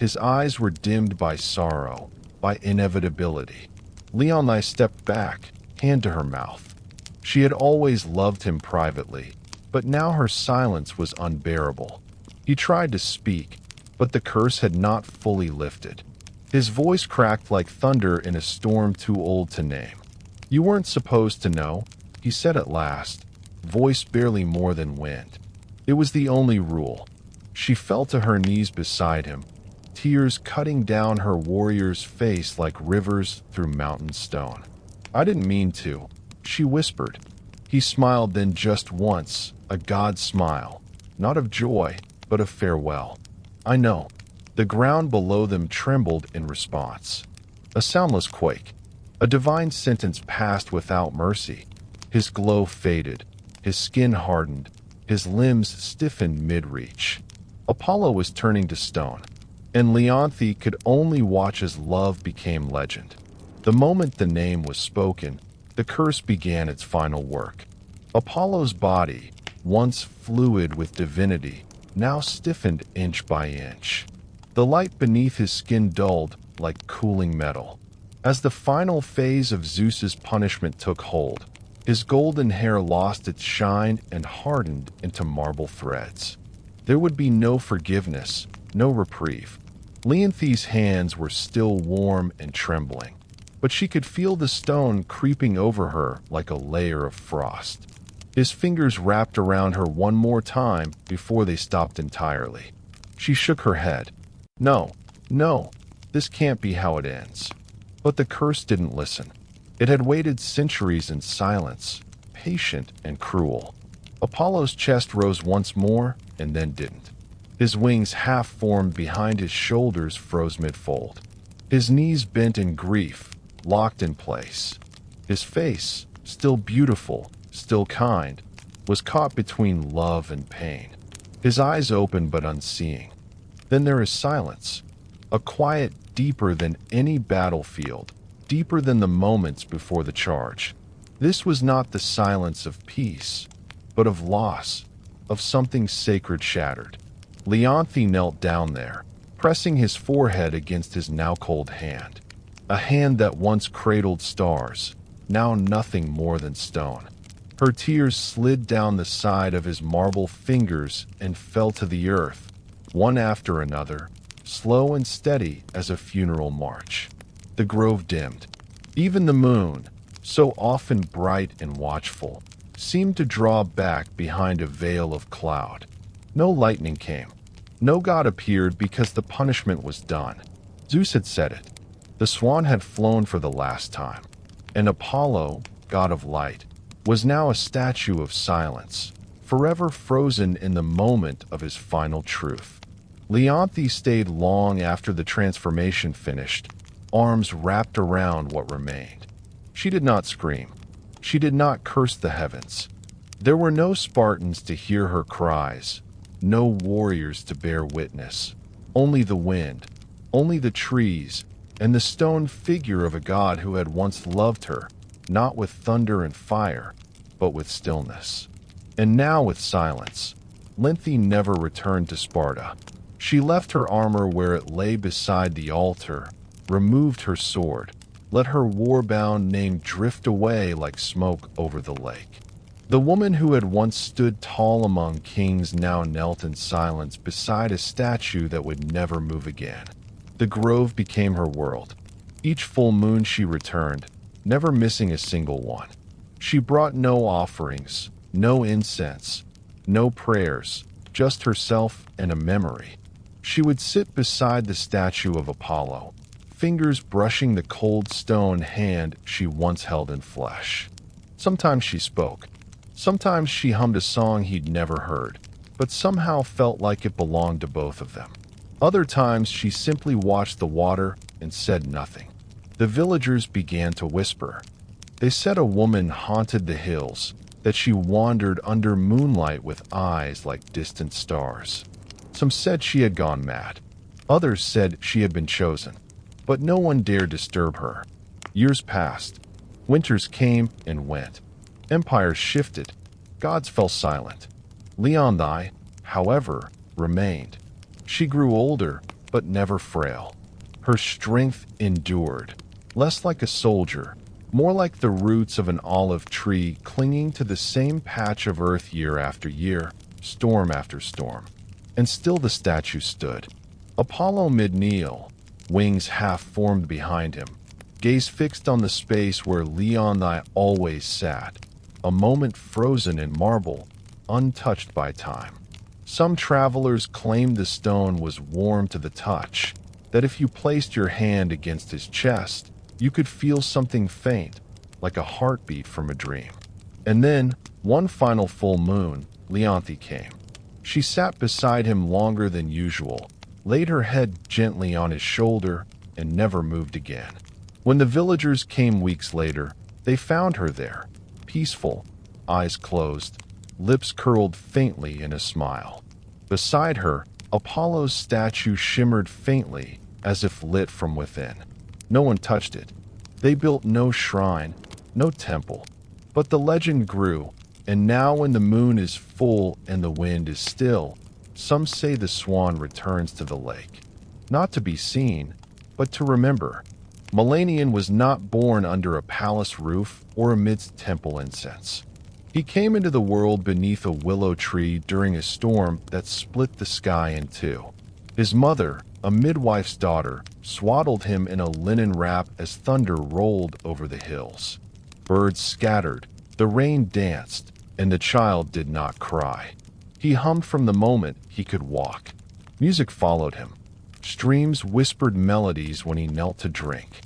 were dimmed by sorrow, by inevitability. Leonthi stepped back, hand to her mouth. She had always loved him privately, but now her silence was unbearable. He tried to speak, but the curse had not fully lifted. His voice cracked like thunder in a storm too old to name. "You weren't supposed to know," he said at last, voice barely more than wind. It was the only rule. She fell to her knees beside him, tears cutting down her warrior's face like rivers through mountain stone. "I didn't mean to," she whispered. He smiled then just once, a god smile, not of joy, but of farewell. "I know." The ground below them trembled in response. A soundless quake. A divine sentence passed without mercy. His glow faded. His skin hardened. His limbs stiffened mid-reach. Apollo was turning to stone, and Leonthi could only watch as love became legend. The moment the name was spoken, the curse began its final work. Apollo's body, once fluid with divinity, now stiffened inch by inch. The light beneath his skin dulled like cooling metal. As the final phase of Zeus's punishment took hold, His golden hair lost its shine and hardened into marble threads. There would be no forgiveness, no reprieve. Leonthe's hands were still warm and trembling, but she could feel the stone creeping over her like a layer of frost. His fingers wrapped around her one more time before they stopped entirely. She shook her head. No, no, this can't be how it ends. But the curse didn't listen. It had waited centuries in silence, patient and cruel. Apollo's chest rose once more and then didn't. His wings, half formed behind his shoulders, froze mid-fold. His knees bent in grief, locked in place. His face, still beautiful, still kind, was caught between love and pain. His eyes open but unseeing. Then there is silence, a quiet deeper than any battlefield, deeper than the moments before the charge. This was not the silence of peace, but of loss, of something sacred shattered. Leonthe knelt down there, pressing his forehead against his now cold hand. A hand that once cradled stars, now nothing more than stone. Her tears slid down the side of his marble fingers and fell to the earth, one after another, slow and steady as a funeral march. The grove dimmed. Even the moon, so often bright and watchful, seemed to draw back behind a veil of cloud. No lightning came. No god appeared because the punishment was done. Zeus had said it. The swan had flown for the last time. And Apollo, god of light, was now a statue of silence, forever frozen in the moment of his final truth. Leonthe stayed long after the transformation finished, arms wrapped around what remained. She did not scream. She did not curse the heavens. There were no Spartans to hear her cries, no warriors to bear witness. Only the wind, only the trees, and the stone figure of a god who had once loved her, not with thunder and fire, but with stillness. And now with silence. Lethe never returned to Sparta. She left her armor where it lay beside the altar, removed her sword, let her war-bound name drift away like smoke over the lake. The woman who had once stood tall among kings now knelt in silence beside a statue that would never move again. The grove became her world. Each full moon she returned, never missing a single one. She brought no offerings, no incense, no prayers, just herself and a memory. She would sit beside the statue of Apollo, fingers brushing the cold stone hand she once held in flesh. Sometimes she spoke. Sometimes she hummed a song he'd never heard, but somehow felt like it belonged to both of them. Other times she simply watched the water and said nothing. The villagers began to whisper. They said a woman haunted the hills, that she wandered under moonlight with eyes like distant stars. Some said she had gone mad. Others said she had been chosen. But no one dared disturb her. Years passed. Winters came and went. Empires shifted. Gods fell silent. Leonthe, however, remained. She grew older, but never frail. Her strength endured, less like a soldier, more like the roots of an olive tree clinging to the same patch of earth year after year, storm after storm. And still the statue stood. Apollo mid-kneel, wings half-formed behind him, gaze fixed on the space where Leonthe always sat, a moment frozen in marble, untouched by time. Some travelers claimed the stone was warm to the touch, that if you placed your hand against his chest, you could feel something faint, like a heartbeat from a dream. And then, one final full moon, Leonthe came. She sat beside him longer than usual, laid her head gently on his shoulder, and never moved again. When the villagers came weeks later, they found her there, peaceful, eyes closed, lips curled faintly in a smile. Beside her, Apollo's statue shimmered faintly, as if lit from within. No one touched it. They built no shrine, no temple. But the legend grew, and now when the moon is full and the wind is still, some say the swan returns to the lake. Not to be seen, but to remember. Melanian was not born under a palace roof or amidst temple incense. He came into the world beneath a willow tree during a storm that split the sky in two. His mother, a midwife's daughter, swaddled him in a linen wrap as thunder rolled over the hills. Birds scattered, the rain danced, and the child did not cry. He hummed from the moment he could walk. Music followed him. Streams whispered melodies when he knelt to drink.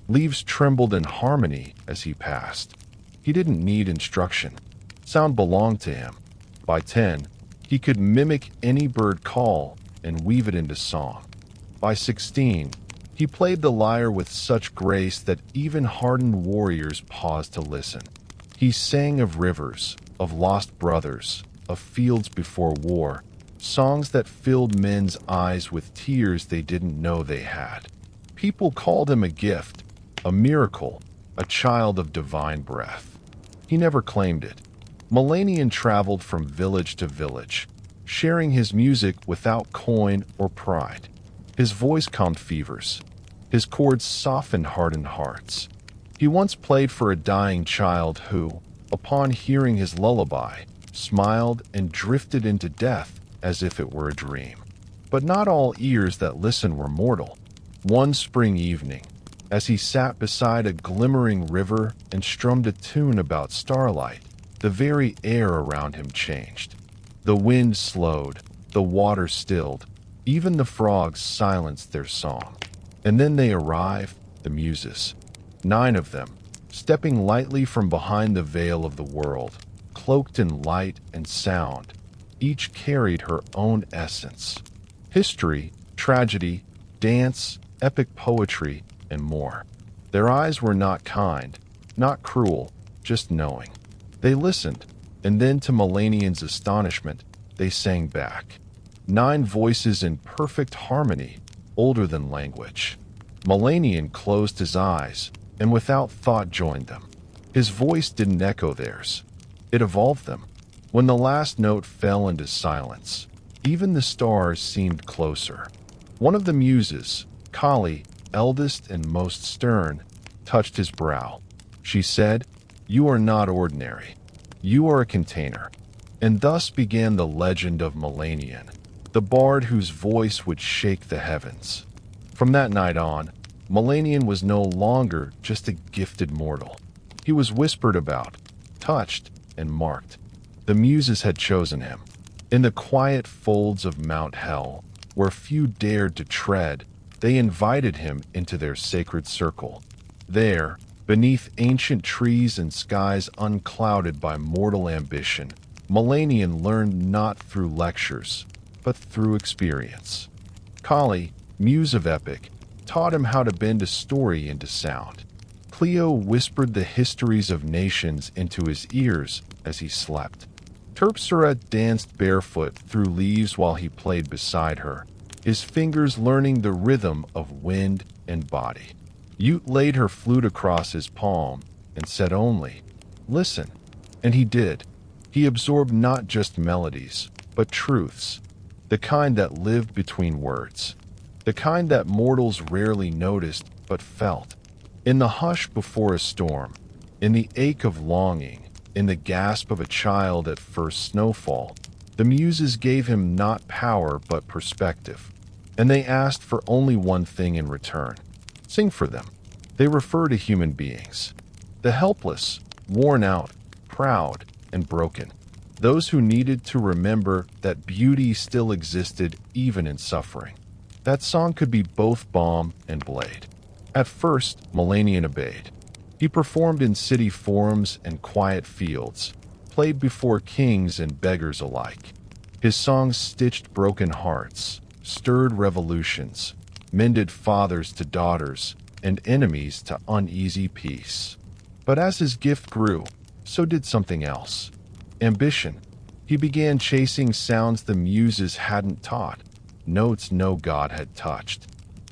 Leaves trembled in harmony as he passed. He didn't need instruction. Sound belonged to him. By 10, he could mimic any bird call and weave it into song. By 16, he played the lyre with such grace that even hardened warriors paused to listen. He sang of rivers, of lost brothers, of fields before war, songs that filled men's eyes with tears they didn't know they had. People called him a gift, a miracle, a child of divine breath. He never claimed it. Melanian traveled from village to village, sharing his music without coin or pride. His voice calmed fevers. His chords softened hardened hearts. He once played for a dying child who, upon hearing his lullaby, smiled and drifted into death as if it were a dream. But not all ears that listened were mortal. One spring evening, as he sat beside a glimmering river and strummed a tune about starlight, the very air around him changed. The wind slowed, the water stilled, even the frogs silenced their song. And then they arrived, the Muses. 9 of them, stepping lightly from behind the veil of the world, cloaked in light and sound. Each carried her own essence. History, tragedy, dance, epic poetry, and more. Their eyes were not kind, not cruel, just knowing. They listened, and then to Melanian's astonishment, they sang back. 9 voices in perfect harmony, older than language. Melanian closed his eyes, and without thought joined them. His voice didn't echo theirs. It evolved them. When the last note fell into silence, even the stars seemed closer. One of the Muses, Kali, eldest and most stern, touched his brow. She said, "You are not ordinary. You are a container." And thus began the legend of Melanian, the bard whose voice would shake the heavens. From that night on, Melanian was no longer just a gifted mortal. He was whispered about, touched, and marked. The Muses had chosen him. In the quiet folds of Mount Hell, where few dared to tread, they invited him into their sacred circle. There, beneath ancient trees and skies unclouded by mortal ambition, Melanian learned not through lectures, but through experience. Kali, muse of epic, taught him how to bend a story into sound. Clio whispered the histories of nations into his ears as he slept. Terpsira danced barefoot through leaves while he played beside her, his fingers learning the rhythm of wind and body. Ute laid her flute across his palm and said only, "Listen." And he did. He absorbed not just melodies, but truths, the kind that lived between words, the kind that mortals rarely noticed but felt. In the hush before a storm, in the ache of longing, in the gasp of a child at first snowfall, the Muses gave him not power but perspective. And they asked for only one thing in return: sing for them. They refer to human beings, the helpless, worn out, proud, and broken, those who needed to remember that beauty still existed even in suffering. That song could be both balm and blade. At first, Melanian obeyed. He performed in city forums and quiet fields, played before kings and beggars alike. His songs stitched broken hearts, stirred revolutions, mended fathers to daughters, and enemies to uneasy peace. But as his gift grew, so did something else: ambition. He began chasing sounds the Muses hadn't taught, notes no god had touched.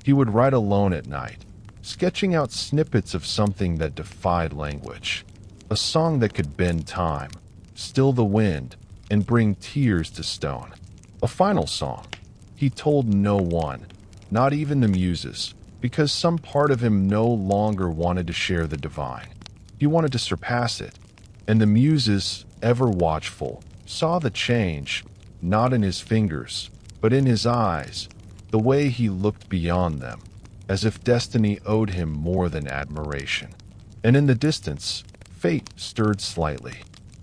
He would write alone at night, sketching out snippets of something that defied language, a song that could bend time, still the wind, and bring tears to stone. A final song. He told no one, not even the Muses, because some part of him no longer wanted to share the divine. He wanted to surpass it. And the muses, ever watchful, saw the change, not in his fingers, but in his eyes, the way he looked beyond them, as if destiny owed him more than admiration. And in the distance, fate stirred slightly,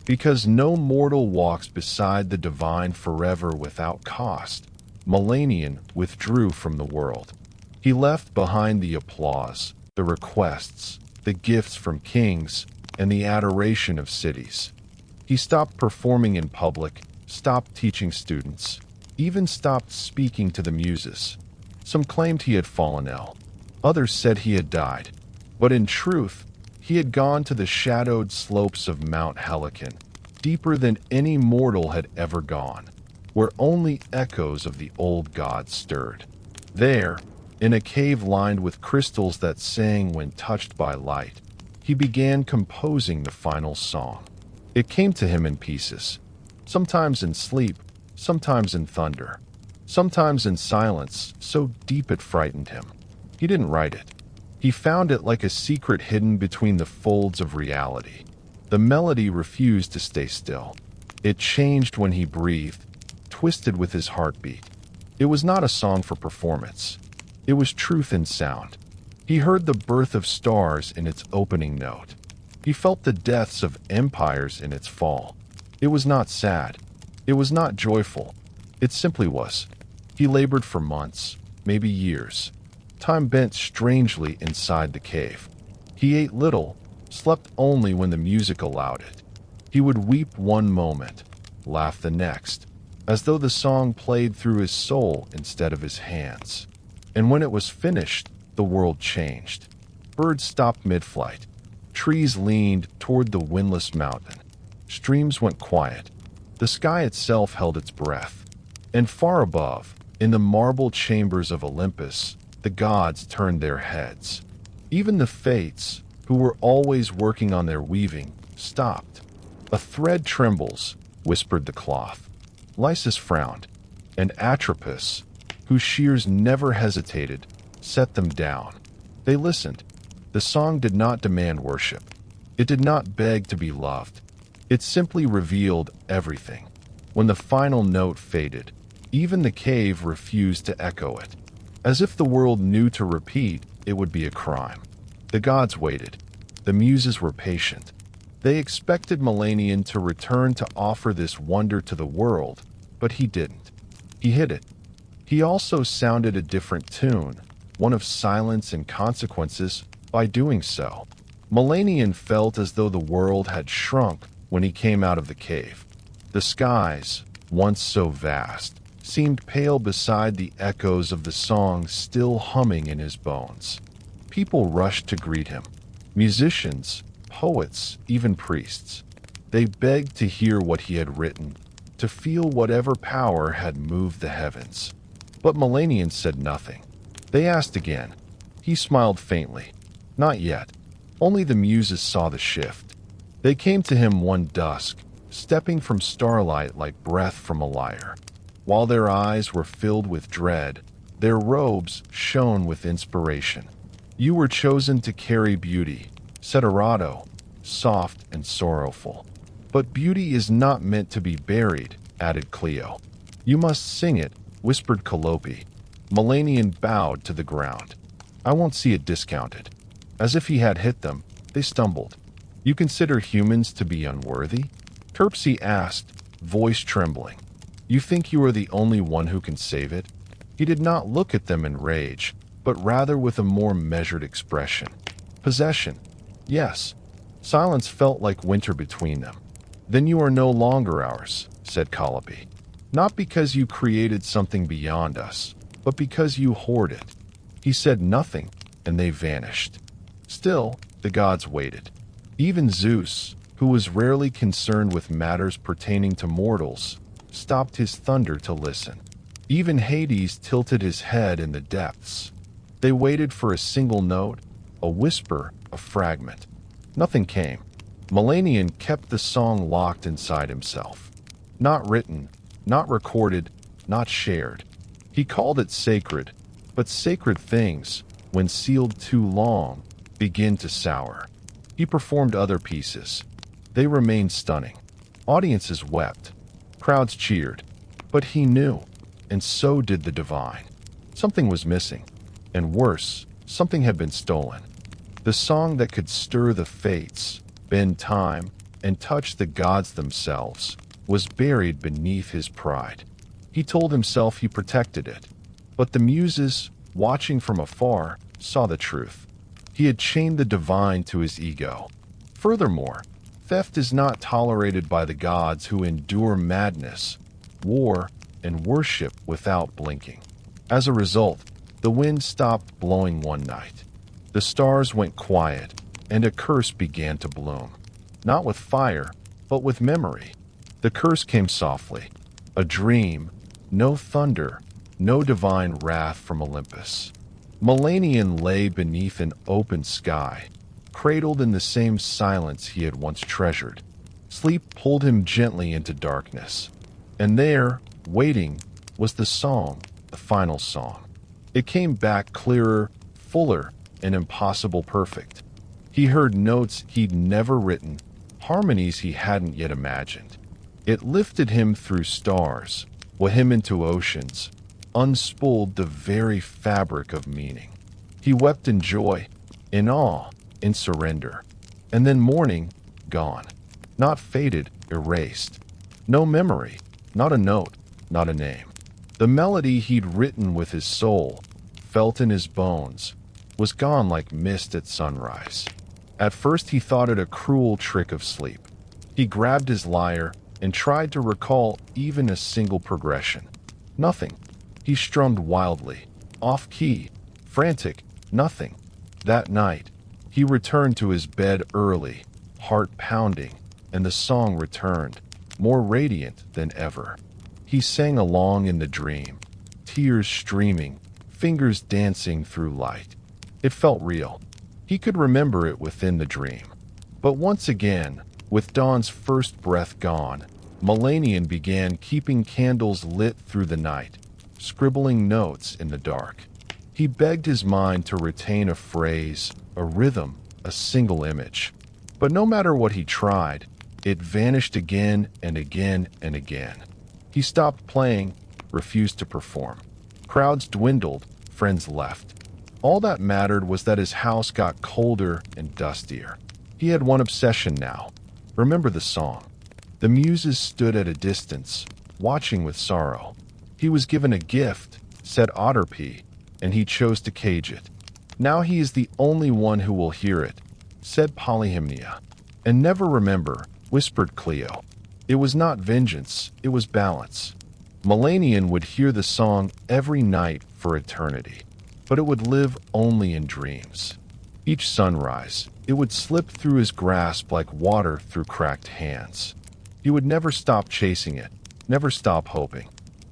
because no mortal walks beside the divine forever without cost. Melanien withdrew from the world. He left behind the applause, the requests, the gifts from kings, and the adoration of cities. He stopped performing in public, stopped teaching students, even stopped speaking to the muses. Some claimed he had fallen ill. Others said he had died. But in truth, he had gone to the shadowed slopes of Mount Helicon, deeper than any mortal had ever gone, where only echoes of the old gods stirred. There, in a cave lined with crystals that sang when touched by light, he began composing the final song. It came to him in pieces, sometimes in sleep, sometimes in thunder, sometimes in silence so deep it frightened him. He didn't write it. He found it like a secret hidden between the folds of reality. The melody refused to stay still. It changed when he breathed, twisted with his heartbeat. It was not a song for performance. It was truth in sound. He heard the birth of stars in its opening note. He felt the deaths of empires in its fall. It was not sad. It was not joyful. It simply was. He labored for months, maybe years. Time bent strangely inside the cave. He ate little, slept only when the music allowed it. He would weep one moment, laugh the next, as though the song played through his soul instead of his hands. And when it was finished, the world changed. Birds stopped mid-flight. Trees leaned toward the windless mountain. Streams went quiet. The sky itself held its breath. And far above, in the marble chambers of Olympus, the gods turned their heads. Even the fates, who were always working on their weaving, stopped. A thread trembles, whispered the cloth. Lysis frowned, and Atropos, whose shears never hesitated, set them down. They listened. The song did not demand worship. It did not beg to be loved. It simply revealed everything. When the final note faded, even the cave refused to echo it. As if the world knew to repeat, it would be a crime. The gods waited. The muses were patient. They expected Melanien to return to offer this wonder to the world, but he didn't. He hid it. He also sounded a different tune, one of silence and consequences, by doing so. Melanien felt as though the world had shrunk when he came out of the cave. The skies, once so vast, seemed pale beside the echoes of the song still humming in his bones. People rushed to greet him. Musicians, poets, even priests. They begged to hear what he had written, to feel whatever power had moved the heavens. But Melanien said nothing. They asked again. He smiled faintly. Not yet. Only the muses saw the shift. They came to him one dusk, stepping from starlight like breath from a lyre. While their eyes were filled with dread, their robes shone with inspiration. You were chosen to carry beauty, said Erato, soft and sorrowful. But beauty is not meant to be buried, added Cleo. You must sing it, whispered Calliope. Melanien bowed to the ground. I won't see it discounted. As if he had hit them, they stumbled. You consider humans to be unworthy? Terpsy asked, voice trembling. You think you are the only one who can save it? He did not look at them in rage, but rather with a more measured expression. Possession. Yes. Silence felt like winter between them. Then you are no longer ours, said Calliope. Not because you created something beyond us, but because you hoard it. He said nothing, and they vanished. Still, the gods waited. Even Zeus, who was rarely concerned with matters pertaining to mortals, stopped his thunder to listen. Even Hades tilted his head in the depths. They waited for a single note, a whisper, a fragment. Nothing came. Melanien kept the song locked inside himself. Not written, not recorded, not shared. He called it sacred, but sacred things, when sealed too long, begin to sour. He performed other pieces. They remained stunning. Audiences wept. Crowds cheered. But he knew, and so did the divine. Something was missing. And worse, something had been stolen. The song that could stir the fates, bend time, and touch the gods themselves was buried beneath his pride. He told himself he protected it. But the muses, watching from afar, saw the truth. He had chained the divine to his ego. Furthermore, theft is not tolerated by the gods who endure madness, war, and worship without blinking. As a result, the wind stopped blowing one night. The stars went quiet, and a curse began to bloom. Not with fire, but with memory. The curse came softly. A dream, no thunder, no divine wrath from Olympus. Melanian lay beneath an open sky, cradled in the same silence he had once treasured. Sleep pulled him gently into darkness. And there, waiting, was the song, the final song. It came back clearer, fuller, and impossible perfect. He heard notes he'd never written, harmonies he hadn't yet imagined. It lifted him through stars, with him into oceans, unspooled the very fabric of meaning. He wept in joy, in awe, in surrender. And then morning, gone. Not faded, erased. No memory, not a note, not a name. The melody he'd written with his soul, felt in his bones, was gone like mist at sunrise. At first he thought it a cruel trick of sleep. He grabbed his lyre and tried to recall even a single progression. Nothing. He strummed wildly, off-key, frantic, nothing. That night, he returned to his bed early, heart pounding, and the song returned, more radiant than ever. He sang along in the dream, tears streaming, fingers dancing through light. It felt real. He could remember it within the dream. But once again, with dawn's first breath gone, Melanian began keeping candles lit through the night, scribbling notes in the dark. He begged his mind to retain a phrase, a rhythm, a single image. But no matter what he tried, it vanished again and again and again. He stopped playing, refused to perform. Crowds dwindled, friends left. All that mattered was that his house got colder and dustier. He had one obsession now. Remember the song. The muses stood at a distance, watching with sorrow. He was given a gift, said Otterpie, and he chose to cage it. Now he is the only one who will hear it, said Polyhymnia. And never remember, whispered Cleo. It was not vengeance, it was balance. Melanian would hear the song every night for eternity, but it would live only in dreams. Each sunrise, it would slip through his grasp like water through cracked hands. He would never stop chasing it, never stop hoping.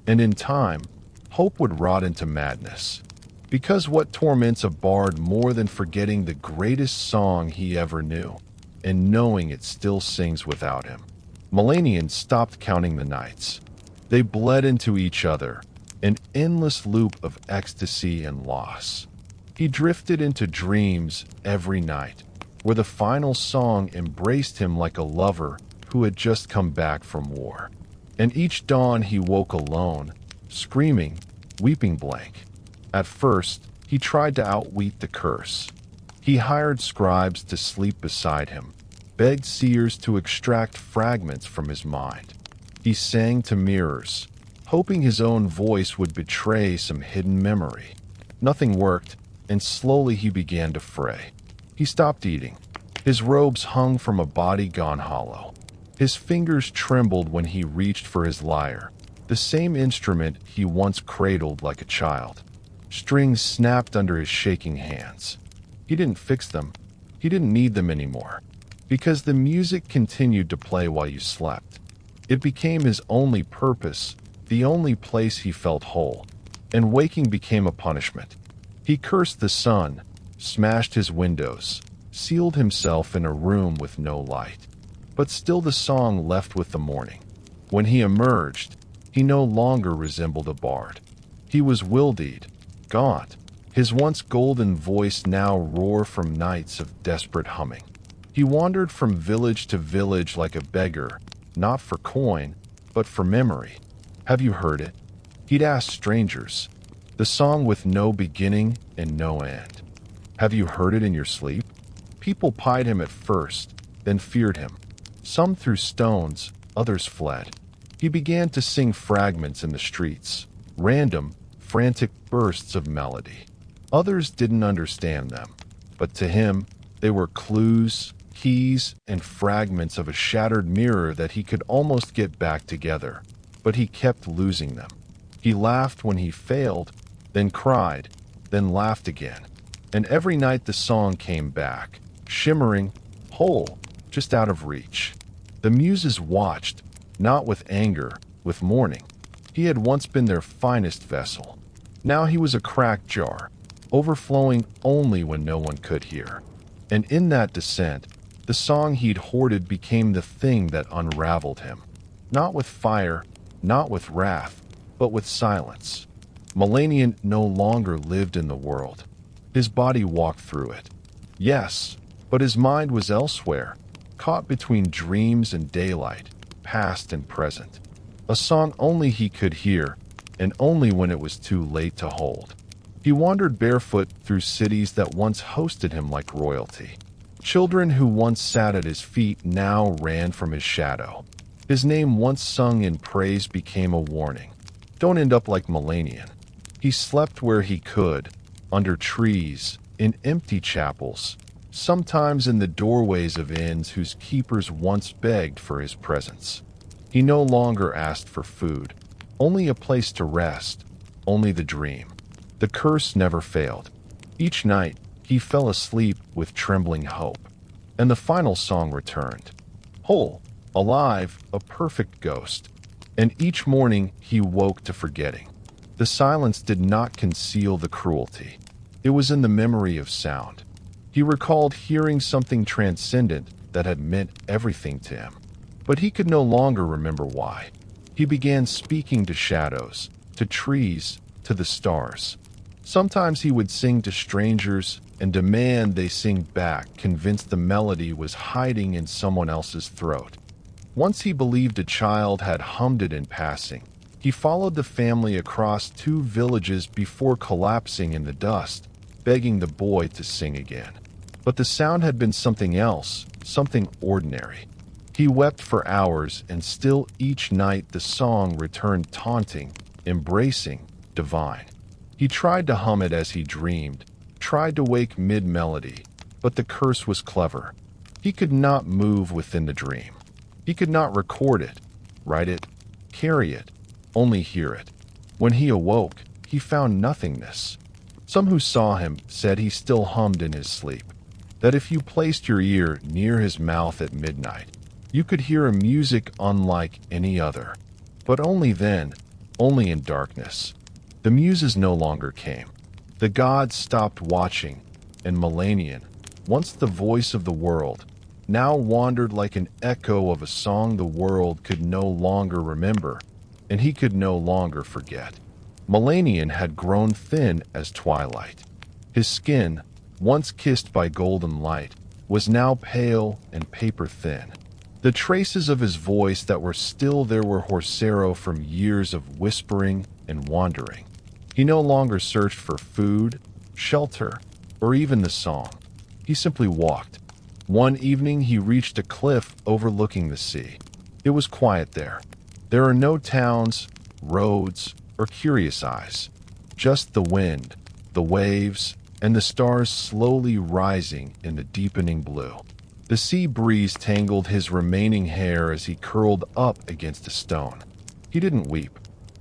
And in time, hope would rot into madness. Because what torments a bard more than forgetting the greatest song he ever knew, and knowing it still sings without him? Melanian stopped counting the nights. They bled into each other, an endless loop of ecstasy and loss. He drifted into dreams every night, where the final song embraced him like a lover who had just come back from war. And each dawn he woke alone, screaming, weeping blank. At first, he tried to outwit the curse. He hired scribes to sleep beside him, begged seers to extract fragments from his mind. He sang to mirrors, hoping his own voice would betray some hidden memory. Nothing worked, and slowly he began to fray. He stopped eating. His robes hung from a body gone hollow. His fingers trembled when he reached for his lyre, the same instrument he once cradled like a child. Strings snapped under his shaking hands. He didn't fix them. He didn't need them anymore, because the music continued to play while you slept. It became his only purpose, the only place he felt whole, and waking became a punishment. He cursed the sun, smashed his windows, sealed himself in a room with no light. But still the song left with the morning. When he emerged, he no longer resembled a bard. He was wildeed, gaunt, his once golden voice now roar from nights of desperate humming. He wandered from village to village like a beggar, not for coin, but for memory. Have you heard it? He'd ask strangers, the song with no beginning and no end. Have you heard it in your sleep? People pied him at first, then feared him. Some threw stones, others fled. He began to sing fragments in the streets, random, frantic bursts of melody. Others didn't understand them, but to him, they were clues, keys, and fragments of a shattered mirror that he could almost get back together. But he kept losing them. He laughed when he failed, then cried, then laughed again. And every night the song came back, shimmering, whole, just out of reach. The muses watched, not with anger, with mourning. He had once been their finest vessel. Now he was a cracked jar, overflowing only when no one could hear. And in that descent, the song he'd hoarded became the thing that unraveled him. Not with fire, not with wrath, but with silence. Melanien no longer lived in the world. His body walked through it. Yes, but his mind was elsewhere, caught between dreams and daylight, past and present. A song only he could hear, and only when it was too late to hold. He wandered barefoot through cities that once hosted him like royalty. Children who once sat at his feet now ran from his shadow. His name once sung in praise became a warning. Don't end up like Melanien. He slept where he could, under trees, in empty chapels, sometimes in the doorways of inns whose keepers once begged for his presence. He no longer asked for food, only a place to rest, only the dream. The curse never failed. Each night, he fell asleep with trembling hope. And the final song returned. Whole, alive, a perfect ghost. And each morning, he woke to forgetting. The silence did not conceal the cruelty. It was in the memory of sound. He recalled hearing something transcendent that had meant everything to him. But he could no longer remember why. He began speaking to shadows, to trees, to the stars. Sometimes he would sing to strangers and demand they sing back, convinced the melody was hiding in someone else's throat. Once he believed a child had hummed it in passing. He followed the family across 2 villages before collapsing in the dust, begging the boy to sing again. But the sound had been something else, something ordinary. He wept for hours, and still each night the song returned taunting, embracing, divine. He tried to hum it as he dreamed, tried to wake mid-melody, but the curse was clever. He could not move within the dream. He could not record it, write it, carry it, only hear it. When he awoke, he found nothingness. Some who saw him said he still hummed in his sleep, that if you placed your ear near his mouth at midnight, you could hear a music unlike any other. But only then, only in darkness. The muses no longer came. The gods stopped watching, and Melanien, once the voice of the world, now wandered like an echo of a song the world could no longer remember, and he could no longer forget. Melanien had grown thin as twilight. His skin, once kissed by golden light, was now pale and paper-thin. The traces of his voice that were still there were Horsero from years of whispering and wandering. He no longer searched for food, shelter, or even the song. He simply walked. One evening he reached a cliff overlooking the sea. It was quiet there. There are no towns, roads, or curious eyes. Just the wind, the waves, and the stars slowly rising in the deepening blue. The sea breeze tangled his remaining hair as he curled up against a stone. He didn't weep.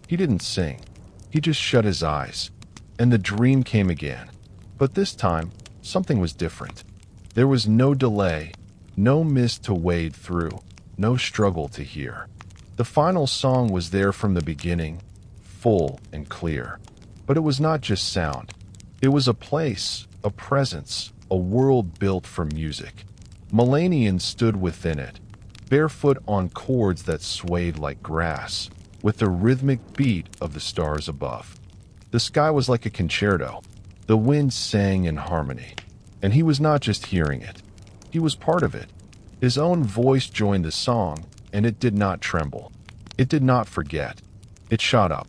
He didn't sing. He just shut his eyes, and the dream came again. But this time, something was different. There was no delay, no mist to wade through, no struggle to hear. The final song was there from the beginning, full and clear. But it was not just sound. It was a place, a presence, a world built for music. Melanien stood within it, barefoot on chords that swayed like grass, with the rhythmic beat of the stars above. The sky was like a concerto. The The wind sang in harmony, and he was not just hearing it. He was part of it. His own voice joined the song, and it did not tremble. It did not forget. It shot up.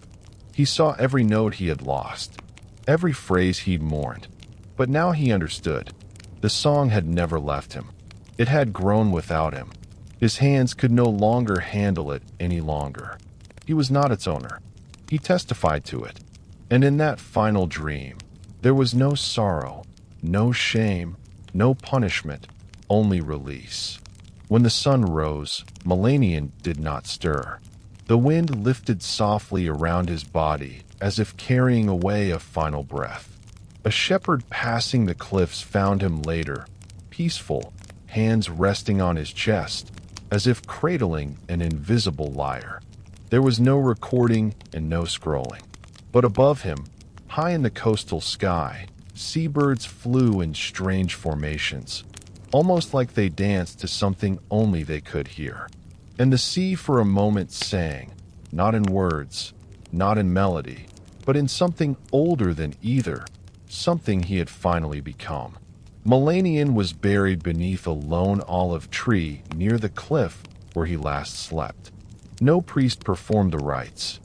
He saw every note he had lost, every phrase he'd mourned. But now he understood. The song had never left him. It had grown without him. His hands could no longer handle it any longer. He was not its owner. He testified to it. And in that final dream, there was no sorrow, no shame, no punishment, only release. When the sun rose, Melanian did not stir. The wind lifted softly around his body, as if carrying away a final breath. A shepherd passing the cliffs found him later, peaceful, hands resting on his chest, as if cradling an invisible lyre. There was no recording and no scrolling. But above him, high in the coastal sky, seabirds flew in strange formations, almost like they danced to something only they could hear. And the sea for a moment sang, not in words, not in melody, but in something older than either, something he had finally become. Melanian was buried beneath a lone olive tree near the cliff where he last slept. No priest performed the rites.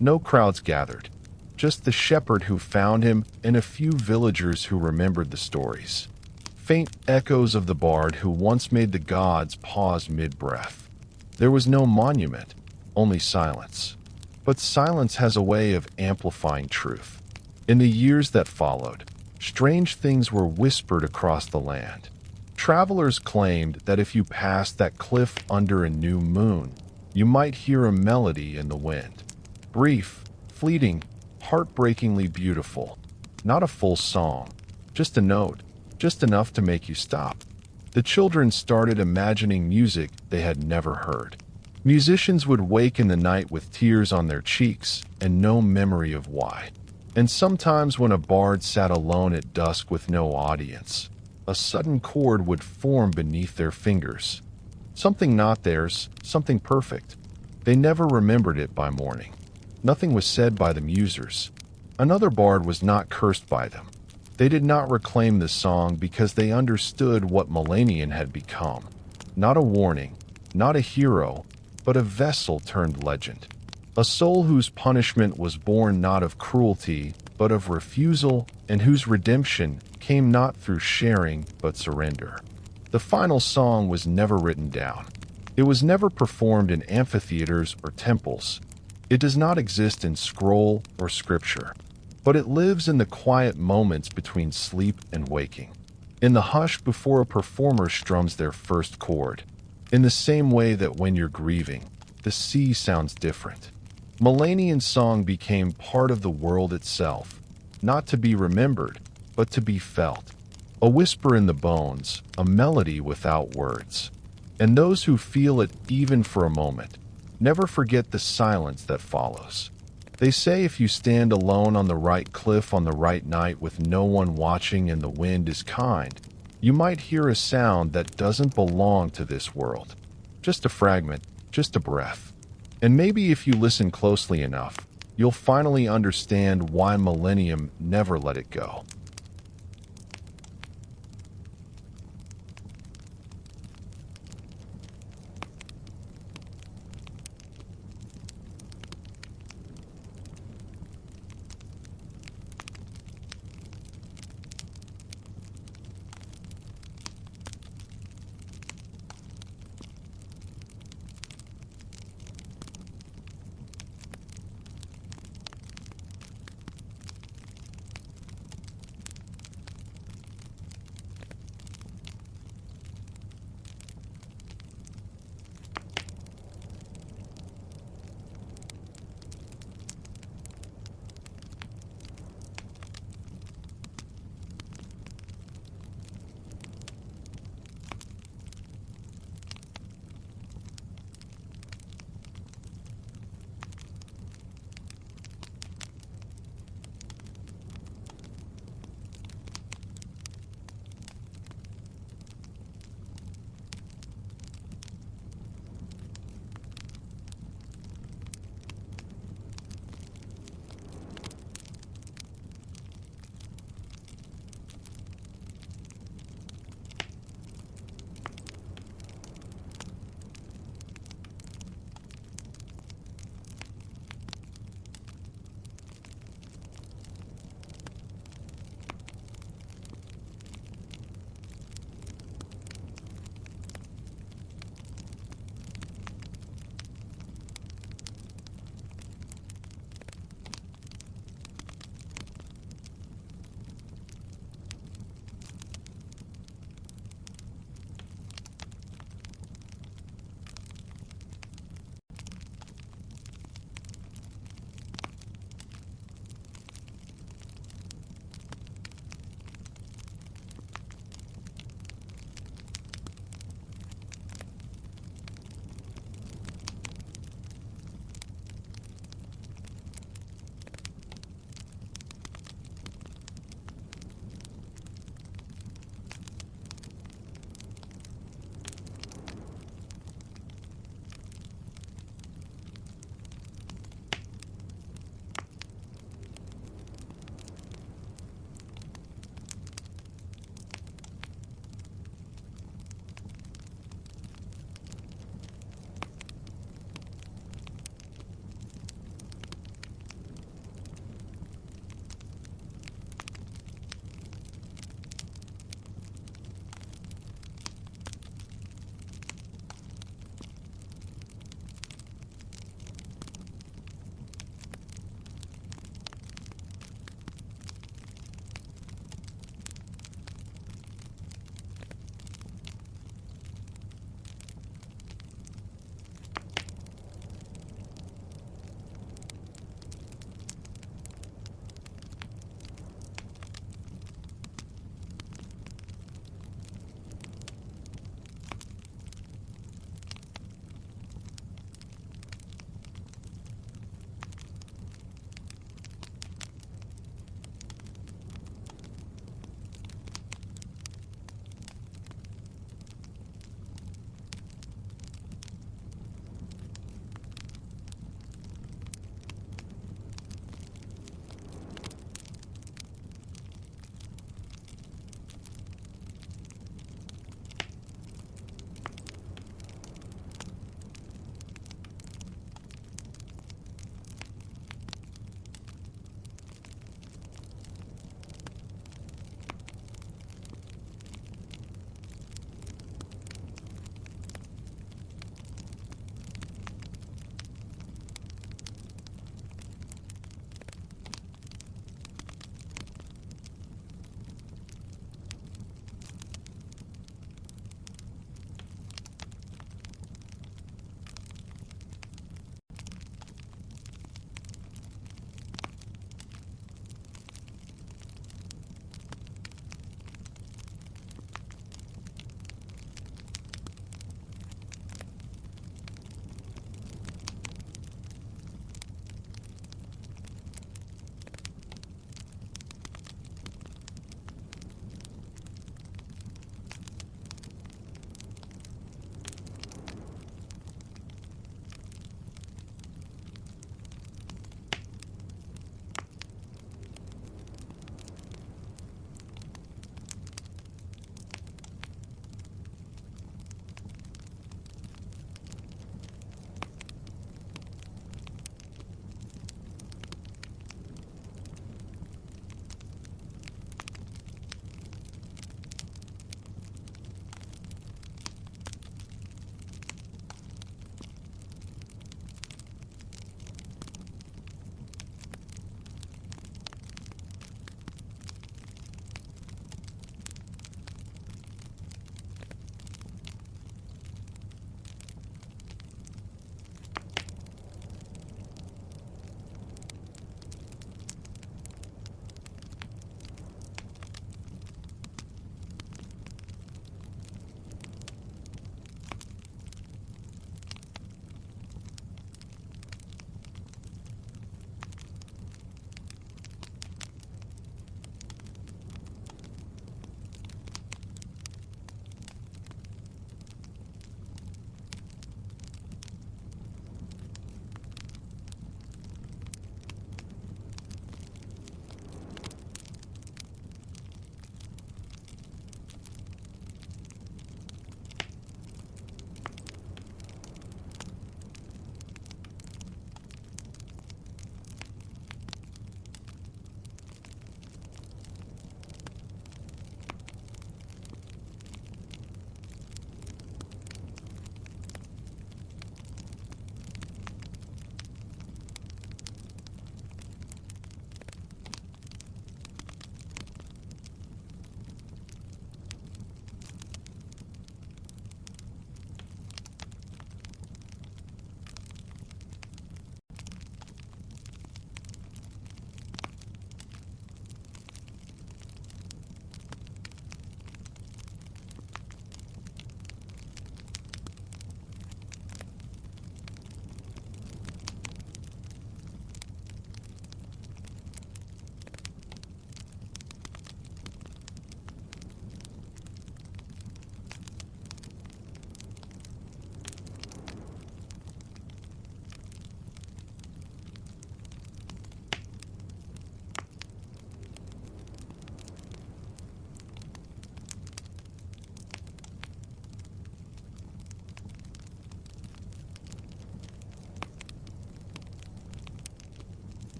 No crowds gathered. Just the shepherd who found him and a few villagers who remembered the stories. Faint echoes of the bard who once made the gods pause mid-breath. There was no monument, only silence. But silence has a way of amplifying truth. In the years that followed, strange things were whispered across the land. Travelers claimed that if you passed that cliff under a new moon, you might hear a melody in the wind. Brief, fleeting, heartbreakingly beautiful. Not a full song, just a note, just enough to make you stop. The children started imagining music they had never heard. Musicians would wake in the night with tears on their cheeks and no memory of why. And sometimes when a bard sat alone at dusk with no audience, a sudden chord would form beneath their fingers. Something not theirs, something perfect. They never remembered it by morning. Nothing was said by the musers. Another bard was not cursed by them. They did not reclaim the song because they understood what Melanian had become. Not a warning, not a hero, but a vessel turned legend. A soul whose punishment was born not of cruelty, but of refusal, and whose redemption came not through sharing, but surrender. The final song was never written down. It was never performed in amphitheaters or temples. It does not exist in scroll or scripture, but it lives in the quiet moments between sleep and waking. In the hush before a performer strums their first chord. In the same way that when you're grieving, the sea sounds different. Melanian's song became part of the world itself, not to be remembered, but to be felt. A whisper in the bones, a melody without words. And those who feel it even for a moment, never forget the silence that follows. They say if you stand alone on the right cliff on the right night with no one watching and the wind is kind, you might hear a sound that doesn't belong to this world. Just a fragment, just a breath. And maybe if you listen closely enough, you'll finally understand why Millennium never let it go.